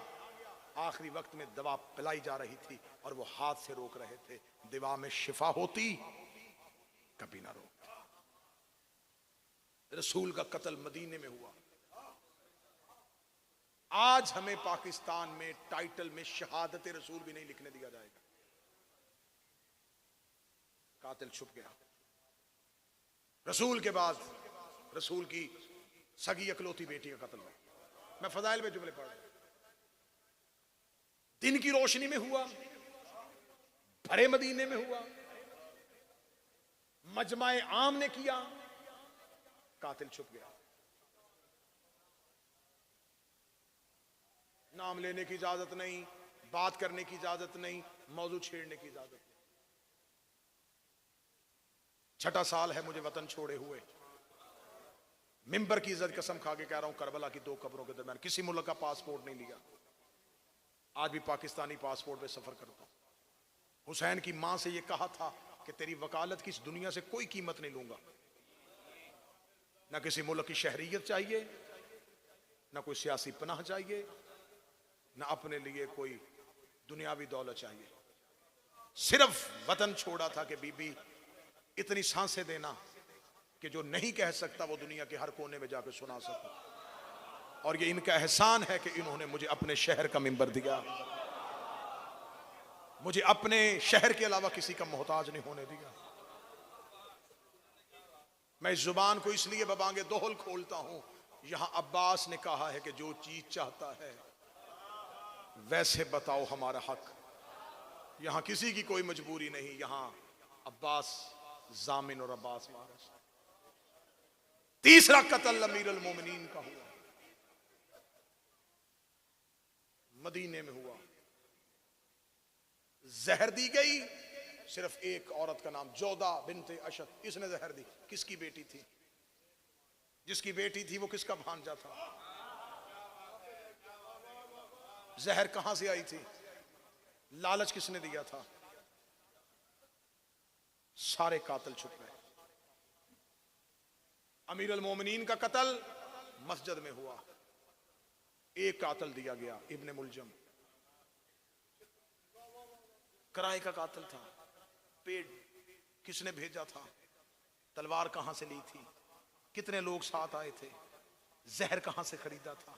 आखिरी वक्त में दवा पिलाई जा रही थी और वो हाथ से रोक रहे थे। दवा में शिफा होती कभी ना रोकती। रसूल का कत्ल मदीने में हुआ। आज हमें पाकिस्तान में टाइटल में शहादत रसूल भी नहीं लिखने दिया जाएगा। कातिल छुप गया। रसूल के बाद रसूल की सगी अकलौती बेटी का कत्ल हुआ। मैं फजाइल में जुमले पढ़ रहा हूं। दिन की रोशनी में हुआ, भरे मदीने में हुआ, मजमाए आम ने किया, कातिल छुप गया। नाम लेने की इजाजत नहीं, बात करने की इजाजत नहीं, मौजू छेड़ने की इजाजत नहीं। 6ठा साल है मुझे वतन छोड़े हुए। मिंबर की इज्जत कसम खा के कह रहा हूं, करबला की 2 कब्रों के दरमियान किसी मुल्क का पासपोर्ट नहीं लिया। आज भी पाकिस्तानी पासपोर्ट पे सफर करता हूं। हुसैन की मां से यह कहा था कि तेरी वकालत की इस दुनिया से कोई कीमत नहीं लूंगा। ना किसी मुल्क की शहरियत चाहिए, ना कोई सियासी पनाह चाहिए, ना अपने लिए कोई दुनियावी दौलत चाहिए। सिर्फ वतन छोड़ा था कि बीबी इतनी सांसें देना कि जो नहीं कह सकता वो दुनिया के हर कोने में जाकर सुना सकूं। और ये इनका एहसान है कि इन्होंने मुझे अपने शहर का मिंबर दिया, मुझे अपने शहर के अलावा किसी का मोहताज नहीं होने दिया। मैं इस जुबान को इसलिए बबांगे दोहल खोलता हूं, यहां अब्बास ने कहा है कि जो चीज चाहता है वैसे बताओ हमारा हक। यहां किसी की कोई मजबूरी नहीं, यहां अब्बास जामिन और अब्बास वारिस। तीसरा कत्ल अमीर अल मोमिनीन का हुआ, मदीने में हुआ। जहर दी गई, सिर्फ एक औरत का नाम जोदा बिनते अशद, इसने जहर दी। किसकी बेटी थी? जिसकी बेटी थी वो किसका भांजा था? जहर कहां से आई थी? लालच किसने दिया था? सारे कातिल छुप गए। अमीर अल मोमिनीन का कत्ल मस्जिद में हुआ। एक कातिल दिया गया, इब्ने मुलजम, किराए का कातिल था। पेड़ किसने भेजा था? तलवार कहां से ली थी? कितने लोग साथ आए थे? जहर कहां से खरीदा था?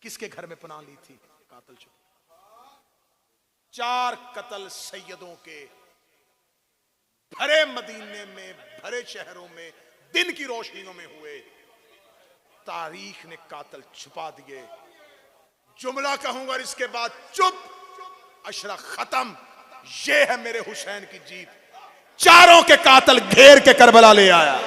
किसके घर में पनाह ली थी? कातिल छुप। 4 कत्ल सैयदों के भरे मदीने में, भरे शहरों में, दिन की रोशनियों में हुए। तारीख ने कातिल छुपा दिए। जुमला कहूंगा और इसके बाद चुप, अशरा खत्म। ये है मेरे हुसैन की जीत। चारों के कातिल घेर के करबला ले आया।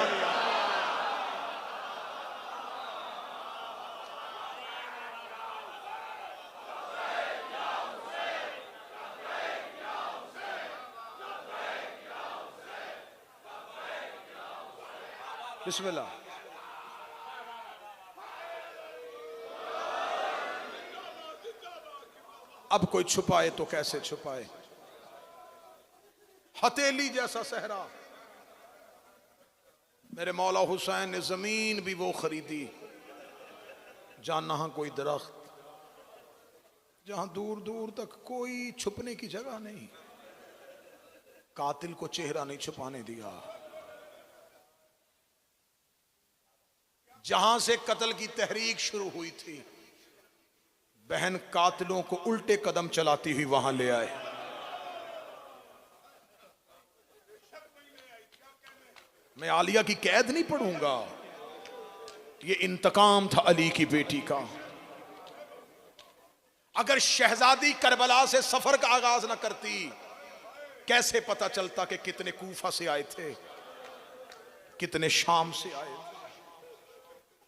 बिस्मिल्लाह। अब कोई छुपाए तो कैसे छुपाए? हथेली जैसा सहरा। मेरे मौला हुसैन ने जमीन भी वो खरीदी जहां कोई दरख्त, जहां दूर दूर तक कोई छुपने की जगह नहीं। कातिल को चेहरा नहीं छुपाने दिया। जहां से कत्ल की तहरीक शुरू हुई थी, बहन कातिलों को उल्टे कदम चलाती हुई वहां ले आए। मैं आलिया की कैद नहीं पढ़ूंगा। ये इंतकाम था अली की बेटी का। अगर शहजादी करबला से सफर का आगाज ना करती, कैसे पता चलता कि कितने कूफा से आए थे, कितने शाम से आए थे।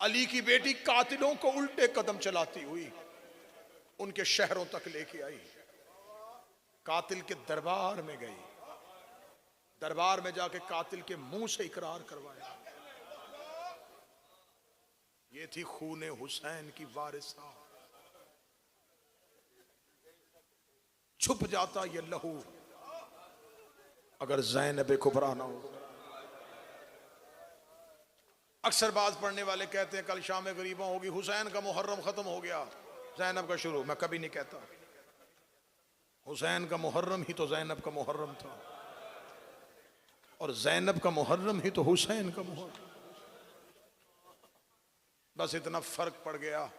अली की बेटी कातिलों को उल्टे कदम चलाती हुई उनके शहरों तक लेके आई। कातिल के दरबार में गई। दरबार में जाके कातिल के मुंह से इकरार करवाया। ये थी खूने हुसैन की वारिसा। छुप जाता ये लहू अगर ज़ैनब कुबरा ना हो। अक्सर बात पढ़ने वाले कहते हैं कल शाम गरीबा होगी, हुसैन का मुहर्रम खत्म हो गया, ज़ैनब का शुरू। मैं कभी नहीं कहता। हुसैन का मुहर्रम ही तो ज़ैनब का मुहर्रम था, और ज़ैनब का मुहर्रम ही तो हुसैन का मुहर्रम। बस इतना फर्क पड़ गया।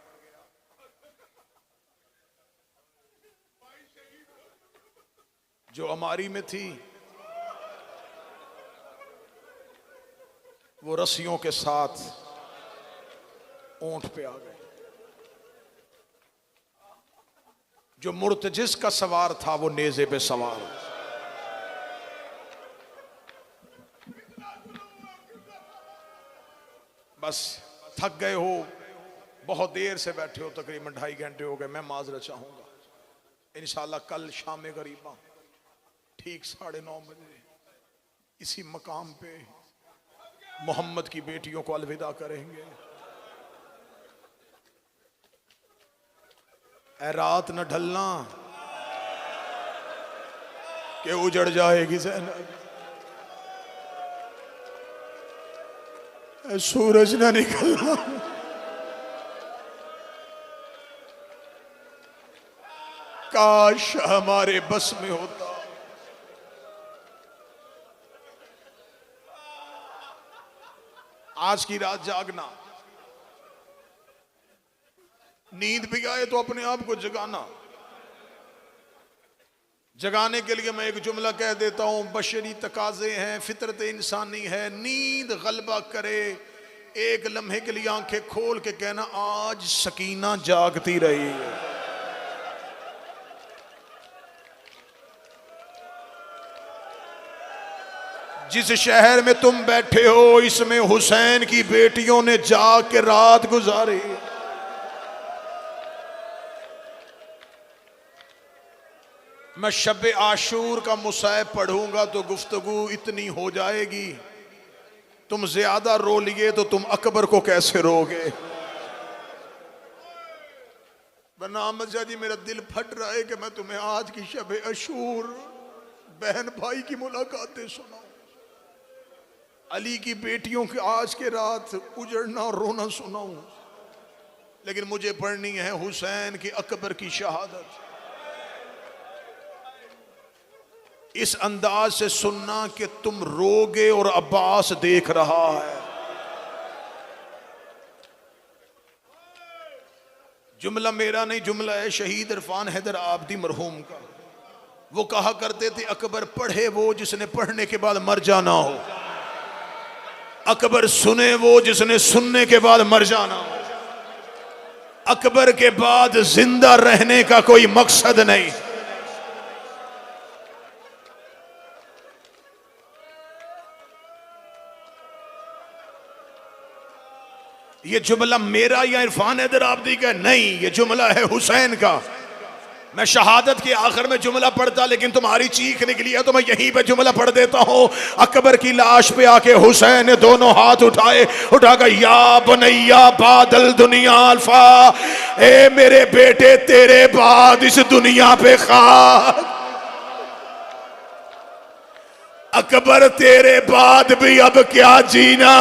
जो अमारी में थी वो रस्सियों के साथ ऊंट पे आ गए। जो मुर्तजिस का सवार था वो नेज़े पे सवार। बस थक गए हो, बहुत देर से बैठे हो, तकरीबन 2.5 घंटे हो गए। मैं माजरत चाहूंगा। इंशाअल्लाह कल शाम गरीबा ठीक 9:30 बजे इसी मकाम पे मोहम्मद की बेटियों को अलविदा करेंगे। ऐ रात न ढलना कि उजड़ जाएगी ज़ैनब, ऐ सूरज न निकलना काश हमारे बस में होता। आज की रात जागना, नींद भी आए तो अपने आप को जगाना। जगाने के लिए मैं एक जुमला कह देता हूं, बशरी तकाजे हैं, फितरत इंसानी है। नींद गलबा करे, एक लम्हे के लिए आंखें खोल के कहना आज सकीना जागती रही है। जिस शहर में तुम बैठे हो इसमें हुसैन की बेटियों ने जाग के रात गुजारी। मैं शब आशूर का मुसाहिब पढ़ूंगा तो गुफ्तगू इतनी हो जाएगी, तुम ज्यादा रो लिए तो तुम अकबर को कैसे रोगे। वरना अहमद शाह जी मेरा दिल फट रहा है कि मैं तुम्हें आज की शब आशूर बहन भाई की मुलाकातें सुनाऊं, अली की बेटियों की आज के रात उजड़ना और रोना सुनाऊं। लेकिन मुझे पढ़नी है हुसैन की अकबर की शहादत। इस अंदाज से सुनना कि तुम रोगे और अब्बास देख रहा है। जुमला मेरा नहीं, जुमला है शहीद इरफान हैदर आबदी मरहूम का। वो कहा करते थे अकबर पढ़े वो जिसने पढ़ने के बाद मर जाना हो, अकबर सुने वो जिसने सुनने के बाद मर जाना हो। अकबर के बाद जिंदा रहने का कोई मकसद नहीं। ये जुमला मेरा या इरफान हैदर आबदी का नहीं, ये जुमला है हुसैन का। मैं शहादत के आखिर में जुमला पढ़ता, लेकिन तुम्हारी चीख निकली है तो मैं यहीं पे जुमला पढ़ देता हूं। अकबर की लाश पे आके हुसैन ने दोनों हाथ उठाए, उठाकर या बनैया बादल दुनिया अल्फा, ए मेरे बेटे तेरे बाद इस दुनिया पे खाक, अकबर तेरे बाद भी अब क्या जीना।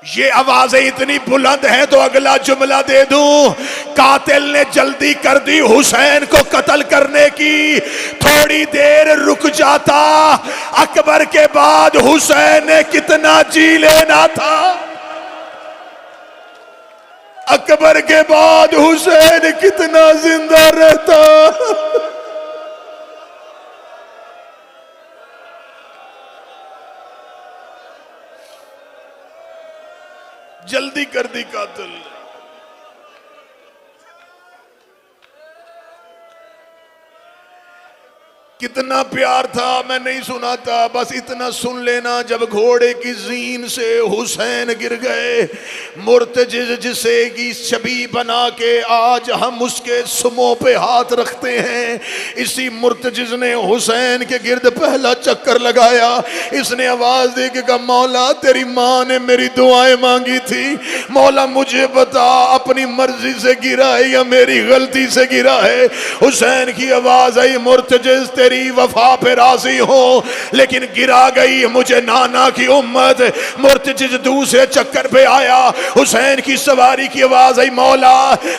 ये आवाजें इतनी बुलंद हैं तो अगला जुमला दे दूं। कातिल ने जल्दी कर दी हुसैन को कत्ल करने की, थोड़ी देर रुक जाता अकबर के बाद हुसैन ने कितना जी लेना था। अकबर के बाद हुसैन कितना जिंदा रहता। जल्दी कर दी कातिल। कितना प्यार था मैं नहीं सुनाता, बस इतना सुन लेना। जब घोड़े की जीन से हुसैन गिर गए, मुर्तजिज जिसे की छवि बना के आज हम उसके सुमों पे हाथ रखते हैं, इसी मुर्तजिज ने हुसैन के गिर्द पहला चक्कर लगाया। इसने आवाज दी कि कहा मौला तेरी माँ ने मेरी दुआएं मांगी थी, मौला मुझे बता अपनी मर्जी से गिरा है या मेरी गलती से गिरा है। हुसैन की आवाज आई मुर्तजिज तेरी वफा पे राजी हो, लेकिन गिरा गई मुझे नाना की उम्मत। मुर्तजिज दूसरे चक्कर पे आया, हुसैन की सवारी की आवाज आई मौला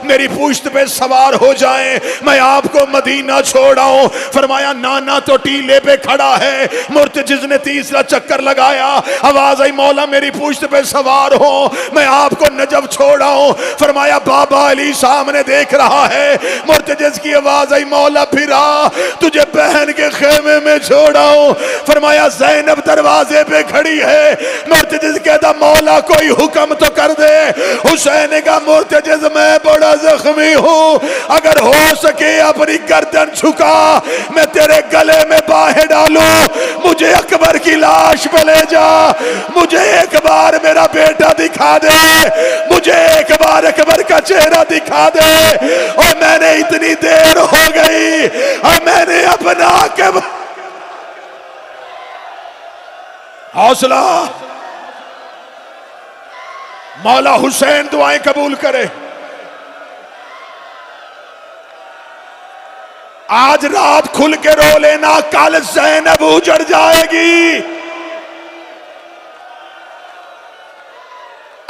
मेरी पुश्त पे सवार हो जाएं, मैं आपको मदीना छोड़ाऊं। फरमाया नाना तो टीले पे खड़ा है। मुर्तजिज ने तीसरा चक्कर लगाया, आवाज आई मौला मेरी पुश्त पे सवार हो, मैं आपको नजफ छोड़ाऊं। फरमाया बाबा अली सामने देख रहा है। मुर्तजिज की आवाज आई मौला फिरा तुझे बहन के खेमे में छोड़ाऊं। फरमाया ज़ैनब दरवाजे पे खड़ी है। मुर्तजिज कहता मौला कोई हुक्म तो कर दे। हुसैन का मुर्तजिज मैं बड़ा जख्मी हूं, अगर हो सके अपनी गर्दन झुका मैं तेरे गले में बाहें डालूं, मुझे अकबर की लाश पे ले जा, मुझे एक बार मेरा बेटा दिखा दे, मुझे एक बार अकबर का चेहरा दिखा दे। और मैंने इतनी देर हो गई और मैंने अपना के हौसला, मौला हुसैन दुआएं कबूल करे। आज रात खुल के रो लेना, कल ज़ैनब उजड़ जाएगी।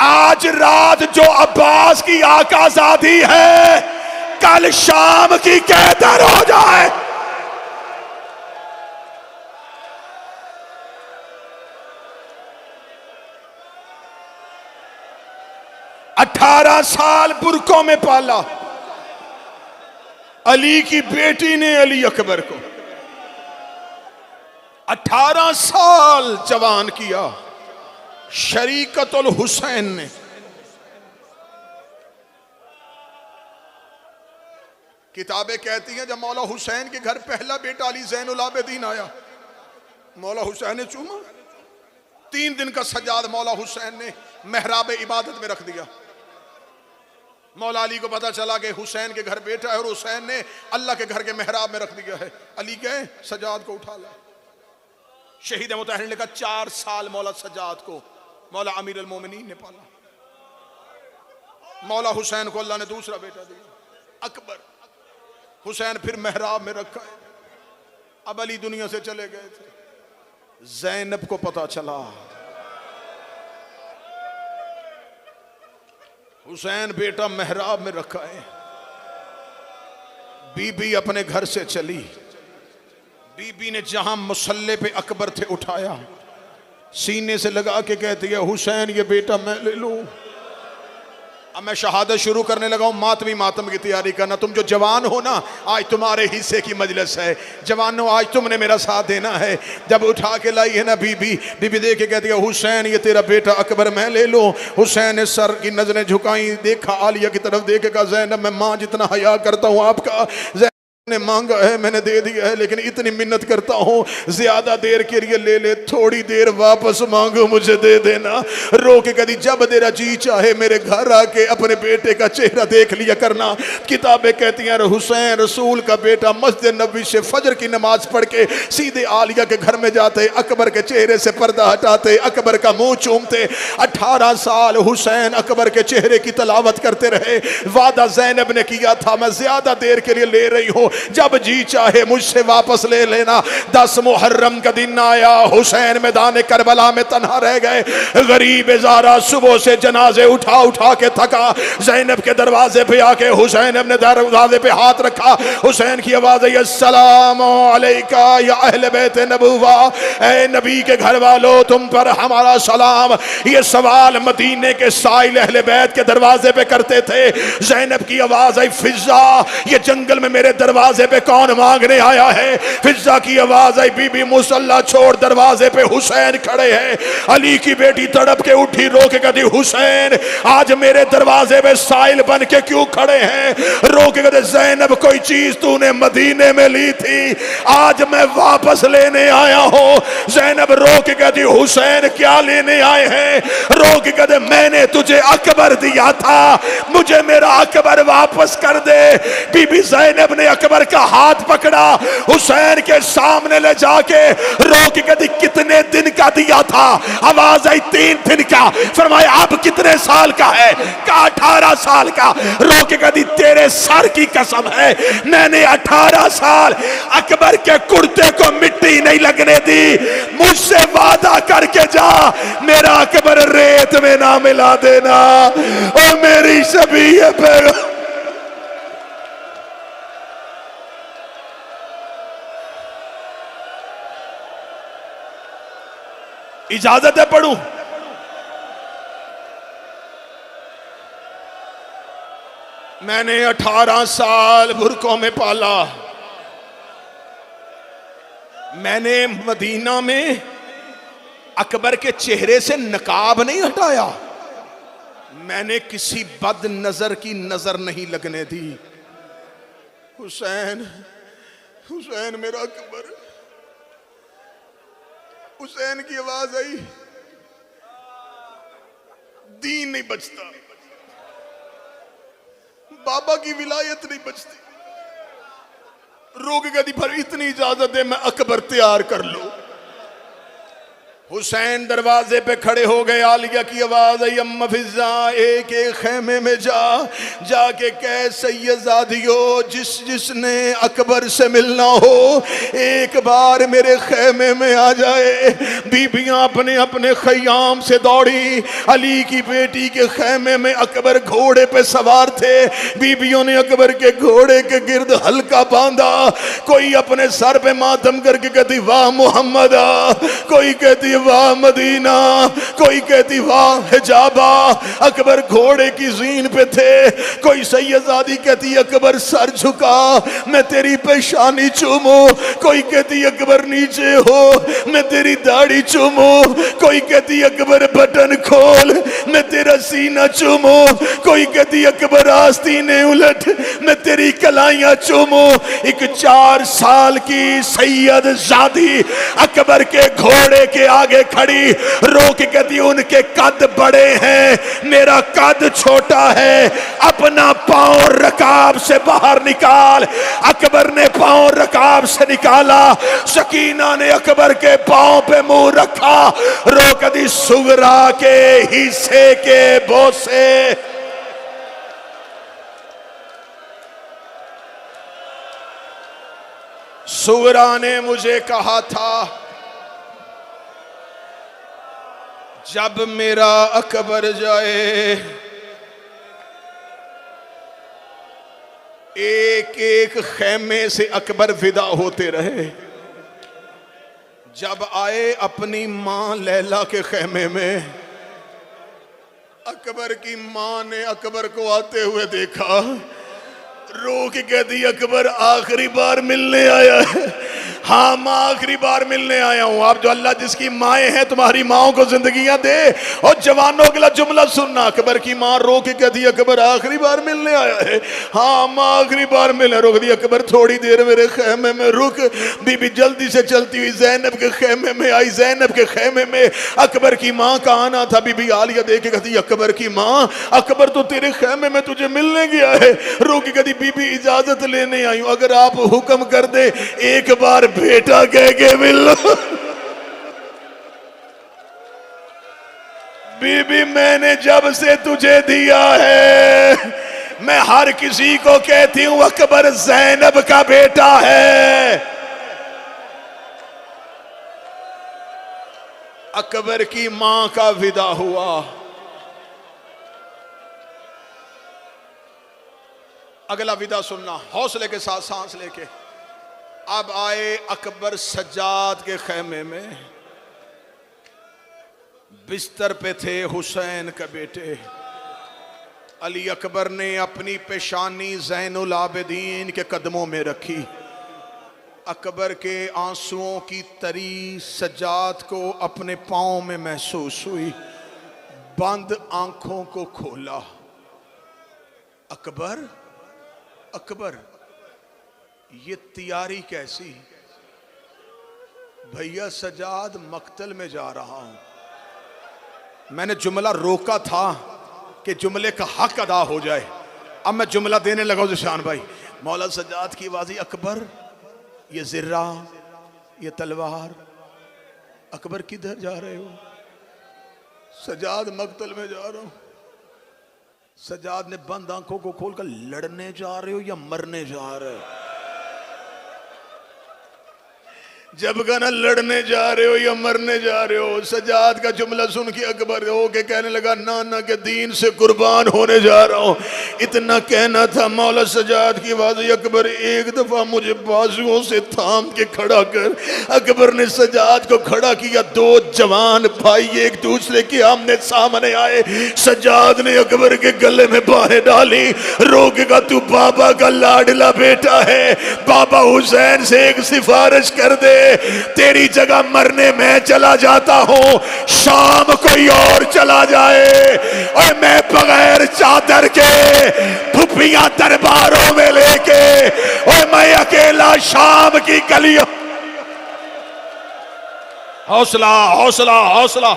आज रात जो अब्बास की आकाज़ादी है कल शाम की कैदर हो जाए। 18 साल बुरकों में पाला। अली की बेटी ने अली अकबर को 18 साल जवान किया। शरीकतुल हुसैन ने किताबें कहती हैं जब मौला हुसैन के घर पहला बेटा अली ज़ैनुल आबिदीन आया, मौला हुसैन ने चूमा। 3 दिन का सजाद मौला हुसैन ने मेहराब इबादत में रख दिया। मौला अली को पता चला कि हुसैन के घर बेटा है और हुसैन ने अल्लाह के घर के मेहराब में रख दिया है। अली गए सजाद को उठा ला। शहीद मुतहर ने कहा 4 साल मौला सजाद को मौला अमीर अल मोमिनीन ने पाला। मौला हुसैन को अल्लाह ने दूसरा बेटा दिया अकबर। हुसैन फिर मेहराब में रखा है। अब अली दुनिया से चले गए थे। ज़ैनब को पता चला हुसैन बेटा मेहराब में रखा है। बीबी अपने घर से चली। बीबी ने जहां मुसल्ले पे अकबर थे उठाया, सीने से लगा के कहती है हुसैन ये बेटा मैं ले लूं। अब मैं शहादत शुरू करने लगा हूं, मातम की तैयारी करना। तुम जो जवान हो ना, आज तुम्हारे हिस्से की मजलिस है। जवानों, आज तुमने मेरा साथ देना है। जब उठा के लाई है ना बीबी देख के कहती है, हुसैन ये तेरा बेटा अकबर, मैं ले लो। हुसैन ने सर की नजरें झुकाई, देखा आलिया की तरफ, देख के कहा, ज़ैनब मैं माँ जितना हया करता हूँ आपका, ने मांगा है मैंने दे दिया है, लेकिन इतनी मिन्नत करता हूँ ज्यादा देर के लिए ले ले, थोड़ी देर वापस मांगो, मुझे दे देना। रो के कभी जब तेरा जी चाहे मेरे घर आके अपने बेटे का चेहरा देख लिया करना। किताबें कहती हैं हुसैन रसूल का बेटा मस्जिद नबी से फजर की नमाज पढ़ के सीधे आलिया के घर में जाते, अकबर के चेहरे से पर्दा हटाते, अकबर का मुंह चूमते। 18 साल हुसैन अकबर के चेहरे की तलावत करते रहे। वादा ज़ैनब ने किया था, मैं ज्यादा देर के लिए ले रही हूँ, जब जी चाहे मुझसे वापस ले लेना। 10 मुहर्रम का दिन आया, हुसैन मैदान करबला में तन्हा रह गए। गरीब ज़ारा सुबह से जनाजे उठा उठा के थका, ज़ैनब के दरवाजे पे आके हुसैन अपने दरवाजे पे हाथ रखा। हुसैन की आवाज़ आई, अस्सलामु अलैका या अहले बैत नबुवा, ऐ नबी के घर वालों तुम पर हमारा सलाम। ये सवाल मदीने के साइल अहले बैत के दरवाजे पे करते थे। ज़ैनब की आवाज़ आई, फिज़ा ये जंगल में मेरे दरवाजे पे कौन मांगने आया है? फिज़ा की आवाज आई, बीबी मुसल्ला छोड़ दरवाजे पे हुसैन खड़े हैं। अली की बेटी तड़प के उठी, रो के कहती, हुसैन आज मेरे दरवाजे पे साइल बन के क्यों खड़े हैं? रो के कहते, ज़ैनब कोई चीज तूने मदीने में ली थी, आज मैं वापस लेने आया हूं। ज़ैनब रो के कहती, हुसैन क्या लेने आए हैं? रो के कहते, मैंने तुझे अकबर दिया था, मुझे मेरा अकबर वापस कर दे। बीबी ज़ैनब ने अकबर का हाथ पकड़ा, हुसैन के सामने ले जाके रो के कहती, कितने दिन का दिया था? आवाज आई, 3 दिन का। फरमाया अब कितने साल का है? का 18 साल का। रो के कहती, तेरे सर की कसम है मैंने 18 साल अकबर के कुर्ते को मिट्टी नहीं लगने दी। मुझसे वादा करके जा, मेरा अकबर रेत में ना मिला देना। और मेरी शबीयत पे इजाजत है पढ़ूं? मैंने 18 साल बुरकों में पाला। मैंने मदीना में अकबर के चेहरे से नकाब नहीं हटाया। मैंने किसी बद नजर की नजर नहीं लगने दी। हुसैन, हुसैन मेरा अकबर। हुसैन की आवाज आई, दीन नहीं बचता, बाबा की विलायत नहीं बचती। रोग गदी पर इतनी इजाजत है, मैं अकबर तैयार कर लूं। हुसैन दरवाजे पे खड़े हो गए। आलिया की आवाज आई, अम्मा फिजा एक एक खेमे में जाके कह सैयदादियों, जिसने अकबर से मिलना हो एक बार मेरे खेमे में आ जाए। बीबियां अपने अपने खयाम से दौड़ी। अली की बेटी के खेमे में अकबर घोड़े पे सवार थे। बीबियों ने अकबर के घोड़े के गिर्द हल्का बांधा। कोई अपने सर पे मातम करके कहती वाह मुहम्मद, कोई कहती वाह मदीना, कोई कहती वाह हिजाबा। अकबर घोड़े की जीन पे थे। कोई सैयदादी कहती अकबर सर झुका, मैं तेरी पेशानी चूमू। कोई कहती अकबर नीचे हो, मैं तेरी दाढ़ी चूमू। कोई कहती अकबर बटन खोल, मैं तेरा सीना चूमू। कोई कहती अकबर आस्तीने उलट, मैं तेरी कलाइयां चूमू। एक 4 साल की सैयद जादी अकबर के घोड़े के आगे खड़ी, रो के कहती उनके कद बड़े हैं, मेरा कद छोटा है। अपना पांव रकाब से बाहर निकाल। अकबर ने पांव रकाब से निकाला। सकीना ने अकबर के पांव पे मुंह रखा। रो कदी सुगरा के हिस्से के बोसे। सुगरा ने मुझे कहा था, जब मेरा अकबर जाए एक एक खेमे से अकबर विदा होते रहे। जब आए अपनी मां लैला के खेमे में, अकबर की मां ने अकबर को आते हुए देखा, रो के कहती अकबर आखिरी बार मिलने आया है। हाँ माँ आखिरी बार मिलने आया हूँ। आप जो अल्लाह जिसकी माएँ हैं तुम्हारी माओं को जिंदगियां दे। और जवानों के लिए जुमला सुनना, अकबर की माँ रो के कहती अकबर आखिरी बार मिलने आया है। हाँ माँ आखिरी बार मिलने। रोक दी अकबर थोड़ी देर मेरे खेमे में रुक। बीबी जल्दी से चलती हुई जैनब के खेमे में आई। जैनब के खेमे में अकबर की माँ का आना था। बीबी आलिया देख के कहती अकबर की माँ अकबर तो तेरे खेमे में तुझे मिलने गया है। रो के कहती बीबी इजाजत लेने आई हूं, अगर आप हुक्म कर दे एक बार बेटा कह के मिल लो। बीबी मैंने जब से तुझे दिया है मैं हर किसी को कहती हूं अकबर जैनब का बेटा है। अकबर की मां का विदा हुआ। अगला विदा सुनना हौसले के साथ, सांस लेके। अब आए अकबर सज्जाद के खेमे में। बिस्तर पे थे हुसैन का बेटे। अली अकबर ने अपनी पेशानी ज़ैनुल आबिदीन के कदमों में रखी। अकबर के आंसुओं की तरी सज्जाद को अपने पांव में महसूस हुई। बंद आंखों को खोला। अकबर अकबर ये तैयारी कैसी? भैया सजाद मक्तल में जा रहा हूं। मैंने जुमला रोका था कि जुमले का हक अदा हो जाए। अब मैं जुमला देने लगा जिशान भाई। मौला सजाद की आवाज़, अकबर ये जिर्रा ये तलवार। अकबर किधर जा रहे हो? सजाद मक्तल में जा रहा हूं। सजाद ने बंद आंखों को खोलकर, लड़ने जा रहे हो या मरने जा रहे हो? जब कहना लड़ने जा रहे हो या मरने जा रहे हो। सजाद का जुमला सुन के अकबर हो के कहने लगा नाना के दीन से कुर्बान होने जा रहा हूं। इतना कहना था मौला सजाद की आवाज़, अकबर एक दफा मुझे बाजुओं से थाम के खड़ा कर। अकबर ने सजाद को खड़ा किया। दो जवान भाई एक दूसरे के आमने सामने आए। सजाद ने अकबर के गले में बाहें डाली। रोकेगा तू बाबा का लाडला बेटा है। बाबा हुसैन से एक सिफारिश कर दे, तेरी जगह मरने में चला जाता हूं, शाम कोई और चला जाए और मैं बगैर चादर के फुफियां दरबारों में लेके और मैं अकेला शाम की गलियों। हौसला हौसला हौसला।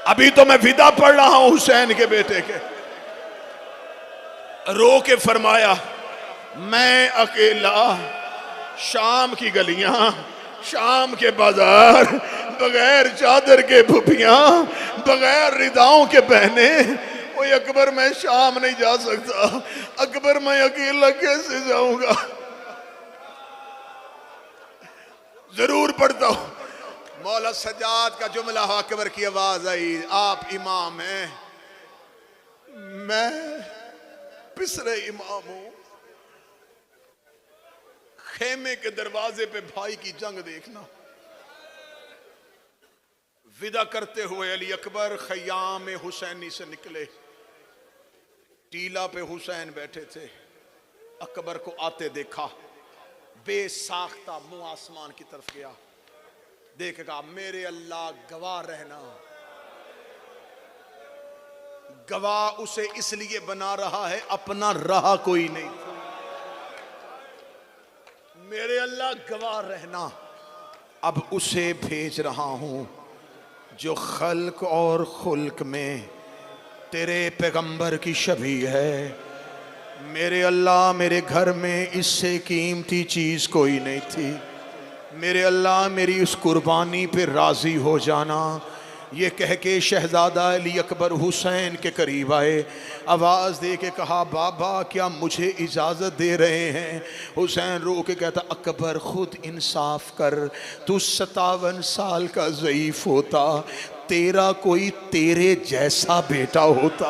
अभी तो मैं विदा पढ़ रहा हूं हुसैन के बेटे के। रो के फरमाया मैं अकेला शाम की गलियां, शाम के बाजार, बगैर चादर के फुफियां, बगैर रिदाओं के बहने। ओए अकबर मैं शाम नहीं जा सकता। अकबर मैं अकेला कैसे जाऊंगा? जरूर पढ़ता हूं। मौला सजाद का जुमला हो। अकबर की आवाज आई, आप इमाम हैं, मैं पिसरे इमाम हूं। खेमे के दरवाजे पे भाई की जंग देखना। विदा करते हुए अली अकबर खयाम हुसैनी से निकले। टीला पे हुसैन बैठे थे। अकबर को आते देखा। बेसाख्ता मुंह आसमान की तरफ गया। देखेगा मेरे अल्लाह गवाह रहना। गवाह उसे इसलिए बना रहा है, अपना रहा कोई नहीं। मेरे अल्लाह गवाह रहना। अब उसे भेज रहा हूं जो खल्क और खुल्क में तेरे पैगंबर की शबी है। मेरे अल्लाह मेरे घर में इससे कीमती चीज कोई नहीं थी। मेरे अल्लाह मेरी उस कुर्बानी पे राजी हो जाना। ये कह के शहजादा अली अकबर हुसैन के करीब आए। आवाज़ दे के कहा बाबा क्या मुझे इजाज़त दे रहे हैं? हुसैन रो के कहता अकबर खुद इंसाफ कर, तू 57 साल का ज़ईफ़ होता, तेरा कोई तेरे जैसा बेटा होता।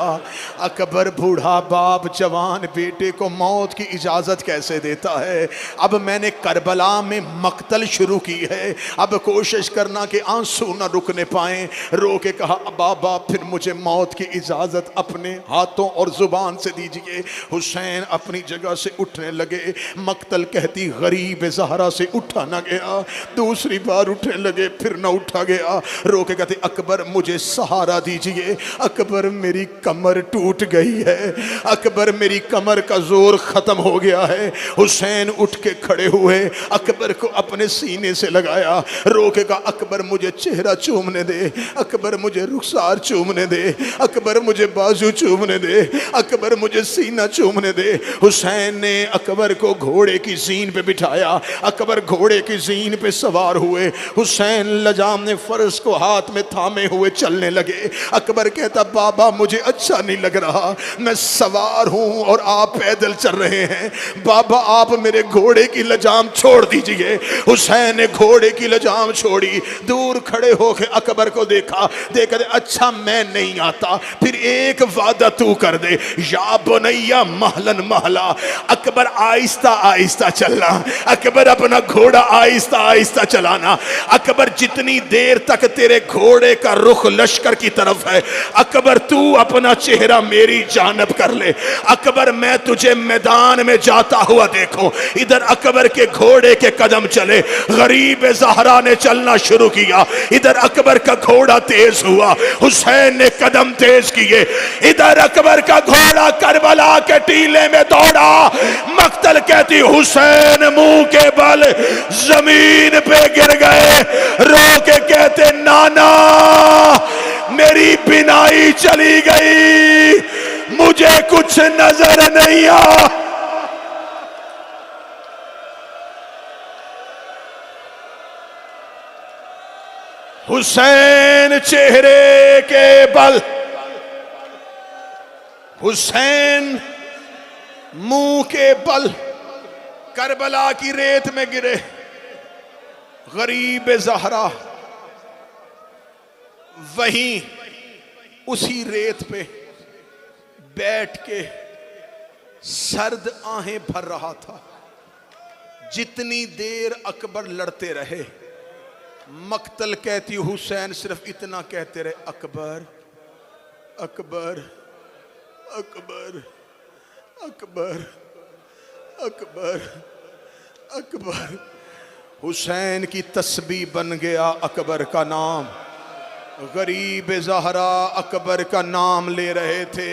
अकबर बूढ़ा बाप जवान बेटे को मौत की इजाजत कैसे देता है। अब मैंने करबला में मक्तल शुरू की है, अब कोशिश करना कि आंसू न रुकने पाए। रो के कहा बाबा फिर मुझे मौत की इजाजत अपने हाथों और जुबान से दीजिए। हुसैन अपनी जगह से उठने लगे। मक्तल कहती गरीब ज़हरा से उठा ना गया, दूसरी बार उठने लगे फिर न उठा गया। रो के कहते अकबर मुझे सहारा दीजिए। अकबर मेरी कमर टूट गई है, अकबर मेरी कमर का जोर खत्म हो गया है। हुसैन उठ के खड़े हुए, अकबर को अपने सीने से लगाया। रो के कहा अकबर मुझे चेहरा चूमने दे, अकबर मुझे रुखसार चूमने दे, अकबर मुझे बाजू चूमने दे, अकबर मुझे सीना चूमने दे। हुसैन ने अकबर को घोड़े की जीन पे बिठाया। अकबर घोड़े की जीन पे सवार हुए। हुसैन लजाम ने फर्श को हाथ में थामे हुए चलने लगे। अकबर कहता बाबा मुझे अच्छा नहीं लग रहा, मैं सवार हूं और आप पैदल चल रहे हैं, बाबा आप मेरे घोड़े की लजाम छोड़ दीजिए। हुसैन ने घोड़े की लजाम छोड़ी, दूर खड़े होकर अकबर को देखा। देखा अच्छा मैं नहीं आता, फिर एक वादा तू कर दे, या बनैया महलन महला। अकबर आहिस्ता आहिस्ता चलना, अकबर अपना घोड़ा आहिस्ता आहिस्ता चलाना। अकबर जितनी देर तक तेरे घोड़े का रुख लश्कर की तरफ है, अकबर तू अपना चेहरा मेरी जानब कर ले। अकबर मैं तुझे मैदान में जाता हुआ देखो। इधर अकबर के घोड़े के कदम चले, गरीब ज़हरा ने चलना शुरू किया। इधर अकबर का घोड़ा तेज हुआ, हुसैन ने कदम तेज किए। इधर अकबर का घोड़ा करबला के टीले में दौड़ा। मक्तल कहती हुसैन मुंह के बल जमीन पे गिर गए। रो के कहते नाना मेरी बिनाई चली गई, मुझे कुछ नजर नहीं आ। हुसैन चेहरे के बल, हुसैन मुंह के बल करबला की रेत में गिरे। गरीब ज़हरा वहीं उसी रेत पे बैठ के सर्द आहें भर रहा था। जितनी देर अकबर लड़ते रहे, मक्तल कहती हुसैन सिर्फ इतना कहते रहे अकबर अकबर अकबर अकबर अकबर अकबर। हुसैन की तस्बीह बन गया अकबर का नाम। गरीब ज़हरा अकबर का नाम ले रहे थे।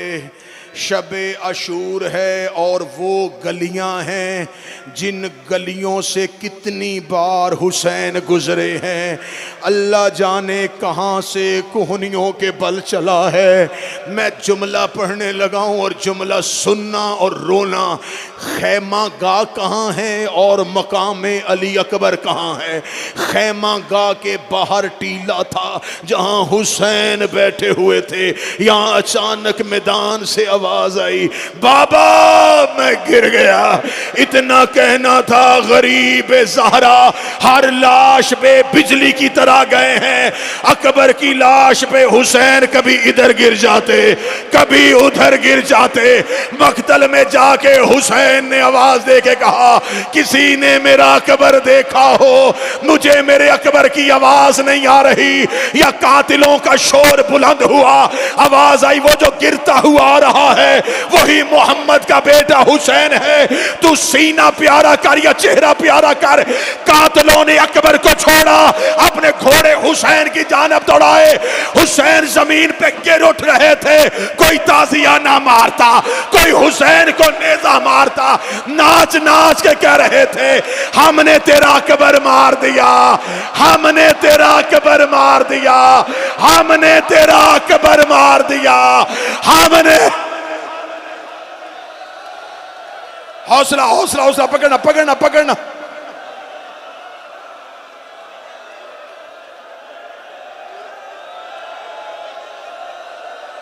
शबे अशूर है और वो गलियां हैं जिन गलियों से कितनी बार हुसैन गुजरे हैं। अल्लाह जाने कहां से कोहनियों के बल चला है। मैं जुमला पढ़ने लगा हूं और जुमला सुनना और रोना। खैमा गाह कहाँ है और मकाम अली अकबर कहाँ है। खैमा गाह के बाहर टीला था जहां हुसैन बैठे हुए थे। यहाँ अचानक मैदान से आवाज आई, बाबा मैं गिर गया। इतना कहना था, गरीब ज़हरा हर लाश पे बिजली की तरह गए हैं। अकबर की लाश पे हुसैन कभी इधर गिर जाते, कभी उधर गिर जाते। मक्तल में जाके हुसैन ने आवाज दे के कहा, किसी ने मेरा अकबर देखा हो? मुझे मेरे अकबर की आवाज नहीं आ रही। या कातिलों का शोर बुलंद हुआ, आवाज आई, वो जो गिरता हुआ आ रहा है वही मोहम्मद का बेटा हुसैन है। तू सीना प्यारा कर या चेहरा प्यारा कर। कातिलों ने अकबर को छोड़ा, अपने घोड़े हुसैन की जानब दौड़ाए। हुसैन जमीन पे गिर उठ रहे थे। कोई ताजिया ना मारता, कोई हुसैन को नेजा मारता। नाच नाच के कह रहे थे, हमने तेरा अकबर मार दिया, हमने तेरा अकबर मार दिया, हमने तेरा अकबर मार दिया, हमने। हौसला हौसला हौसला, पकड़ना पकड़ना पकड़ना।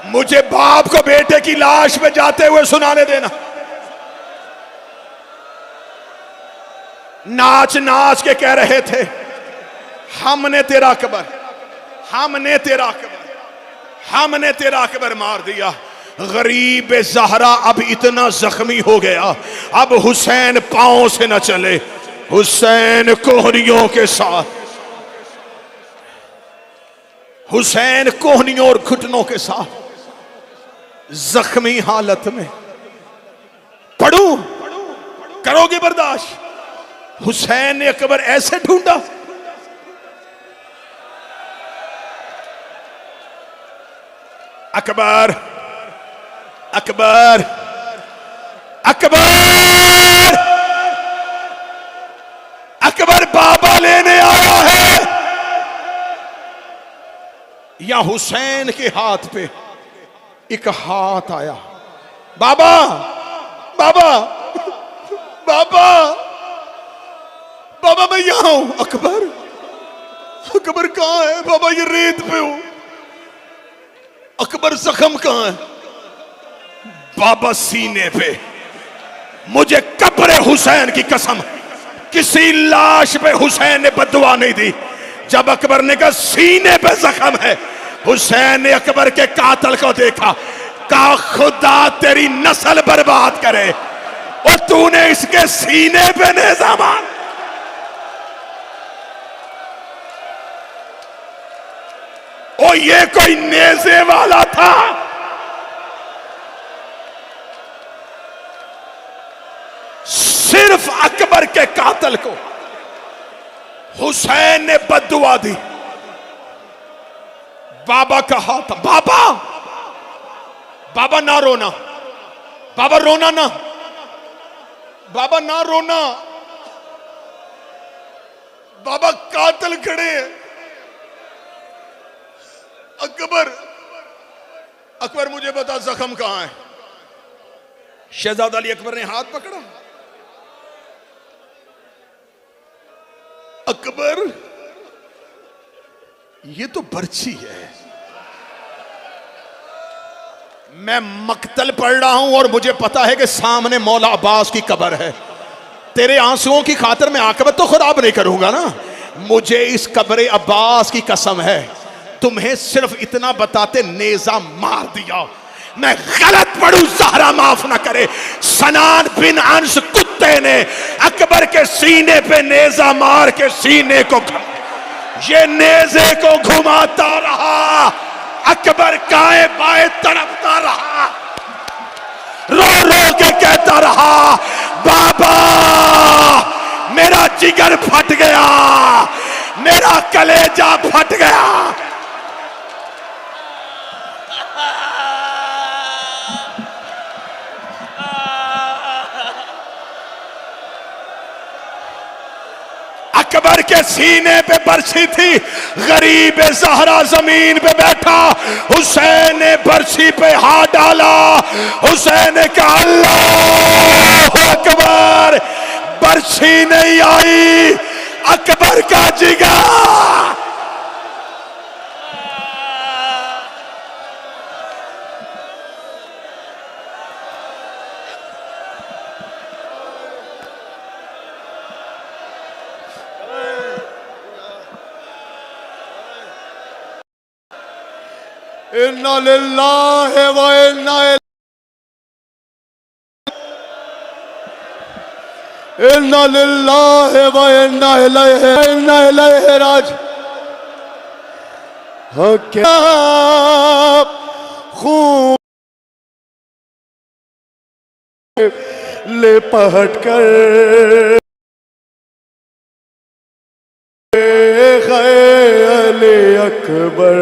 मुझे बाप को बेटे की लाश पे जाते हुए सुनाने देना। नाच नाच के कह रहे थे, हमने तेरा अकबर, हमने तेरा अकबर। हमने तेरा अकबर मार दिया। गरीब ज़हरा अब इतना जख्मी हो गया, अब हुसैन पांव से न चले, हुसैन कोहनियों के साथ, हुसैन कोहनियों और घुटनों के साथ जख्मी हालत में। पढ़ू, करोगे बर्दाश्त? हुसैन ने अकबर ऐसे ढूंढा, अकबर अकबर अकबर अकबर बाबा लेने आया है। या हुसैन के हाथ पे एक हाथ आया, बाबा बाबा बाबा बाबा मैं यहां हूं। अकबर, अकबर कहां है? बाबा ये रेत पे हूं। अकबर जख्म कहां है? बाबा सीने पे। मुझे कब्र हुसैन की कसम, किसी लाश पे हुसैन ने बद्दुआ नहीं दी। जब अकबर ने कहा सीने पे जख्म है, हुसैन ने अकबर के कातल को देखा, कहा खुदा तेरी नस्ल बर्बाद करे, और तूने इसके सीने पे नेज़ा मार। ओ ये कोई नेज़े वाला था? सिर्फ अकबर के कातल को हुसैन ने बद्दुआ दी। बाबा कहा था, बाबा बाबा ना रोना, बाबा रोना ना, बाबा ना रोना, बाबा कातल खड़े हैं। अकबर, अकबर मुझे बता जख्म कहां है? शहजादा अली अकबर ने हाथ पकड़ा। अकबर ये तो बर्छी है, मैं मक्तल पढ़ रहा हूं और मुझे पता है कि सामने मौला अब्बास की कब्र है। तेरे आंसुओं की खातिर मैं आकबत तो खराब नहीं करूंगा ना। मुझे इस कब्र अब्बास की कसम है, तुम्हें सिर्फ इतना बताते नेजा मार दिया। मैं गलत पढ़ू, ज़हरा माफ ना करे। सनान बिन अंस कुत्ते ने अकबर के सीने पे नेजा मार के सीने को, ये नेजे को घुमाता रहा। अकबर गाए बाए तड़पता रहा, रो रो के कहता रहा, बाबा मेरा जिगर फट गया, मेरा कलेजा फट गया। अकबर के सीने पे बरछी थी, गरीब ज़हरा जमीन पे बैठा। हुसैन ने बरछी पे हाथ डाला, हुसैन ने कहा अल्लाह अकबर। बरछी नहीं आई, अकबर का जिगर। इन्ना लिल्लाहि व इन्ना इन्ना लिल्लाहि व इन्ना इलैहि राजिऊन। क्या खून ले पहट कर ख़ैले अकबर।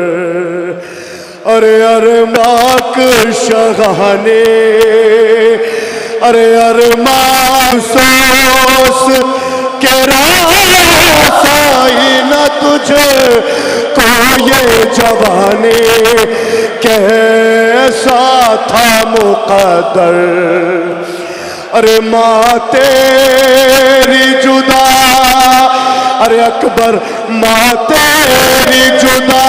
अरे अरे माक शहाने, अरे अरे मासूस के रासाई न तुझे को ये जवानी, कैसा था मुक़द्दर। अरे माँ तेरी जुदा, अरे अकबर माँ तेरी जुदा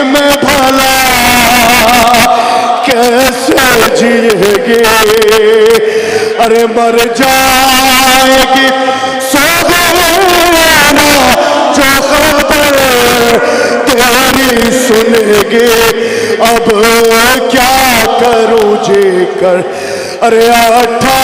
में भला कैसे जिएगी। अरे मर जाएगी सोना जो खबर तेरी सुनेगी। अब क्या करूं जी कर। अरे 18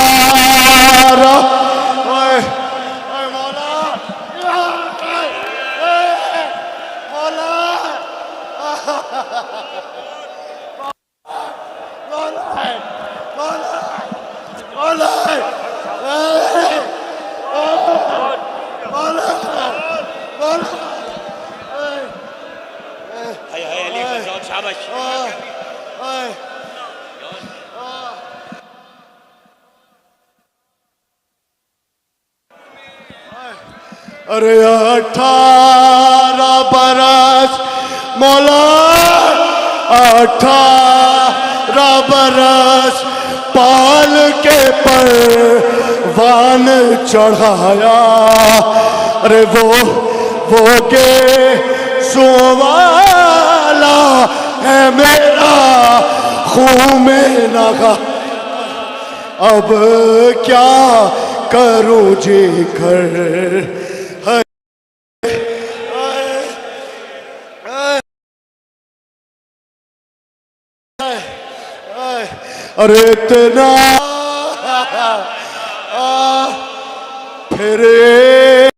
अरे 18 बरस मौला, 18 बरस पाल के परवान चढ़ाया। अरे वो के सुवाला है मेरा खून में लगा। अब क्या करूं जी कर। अरे इतना फिर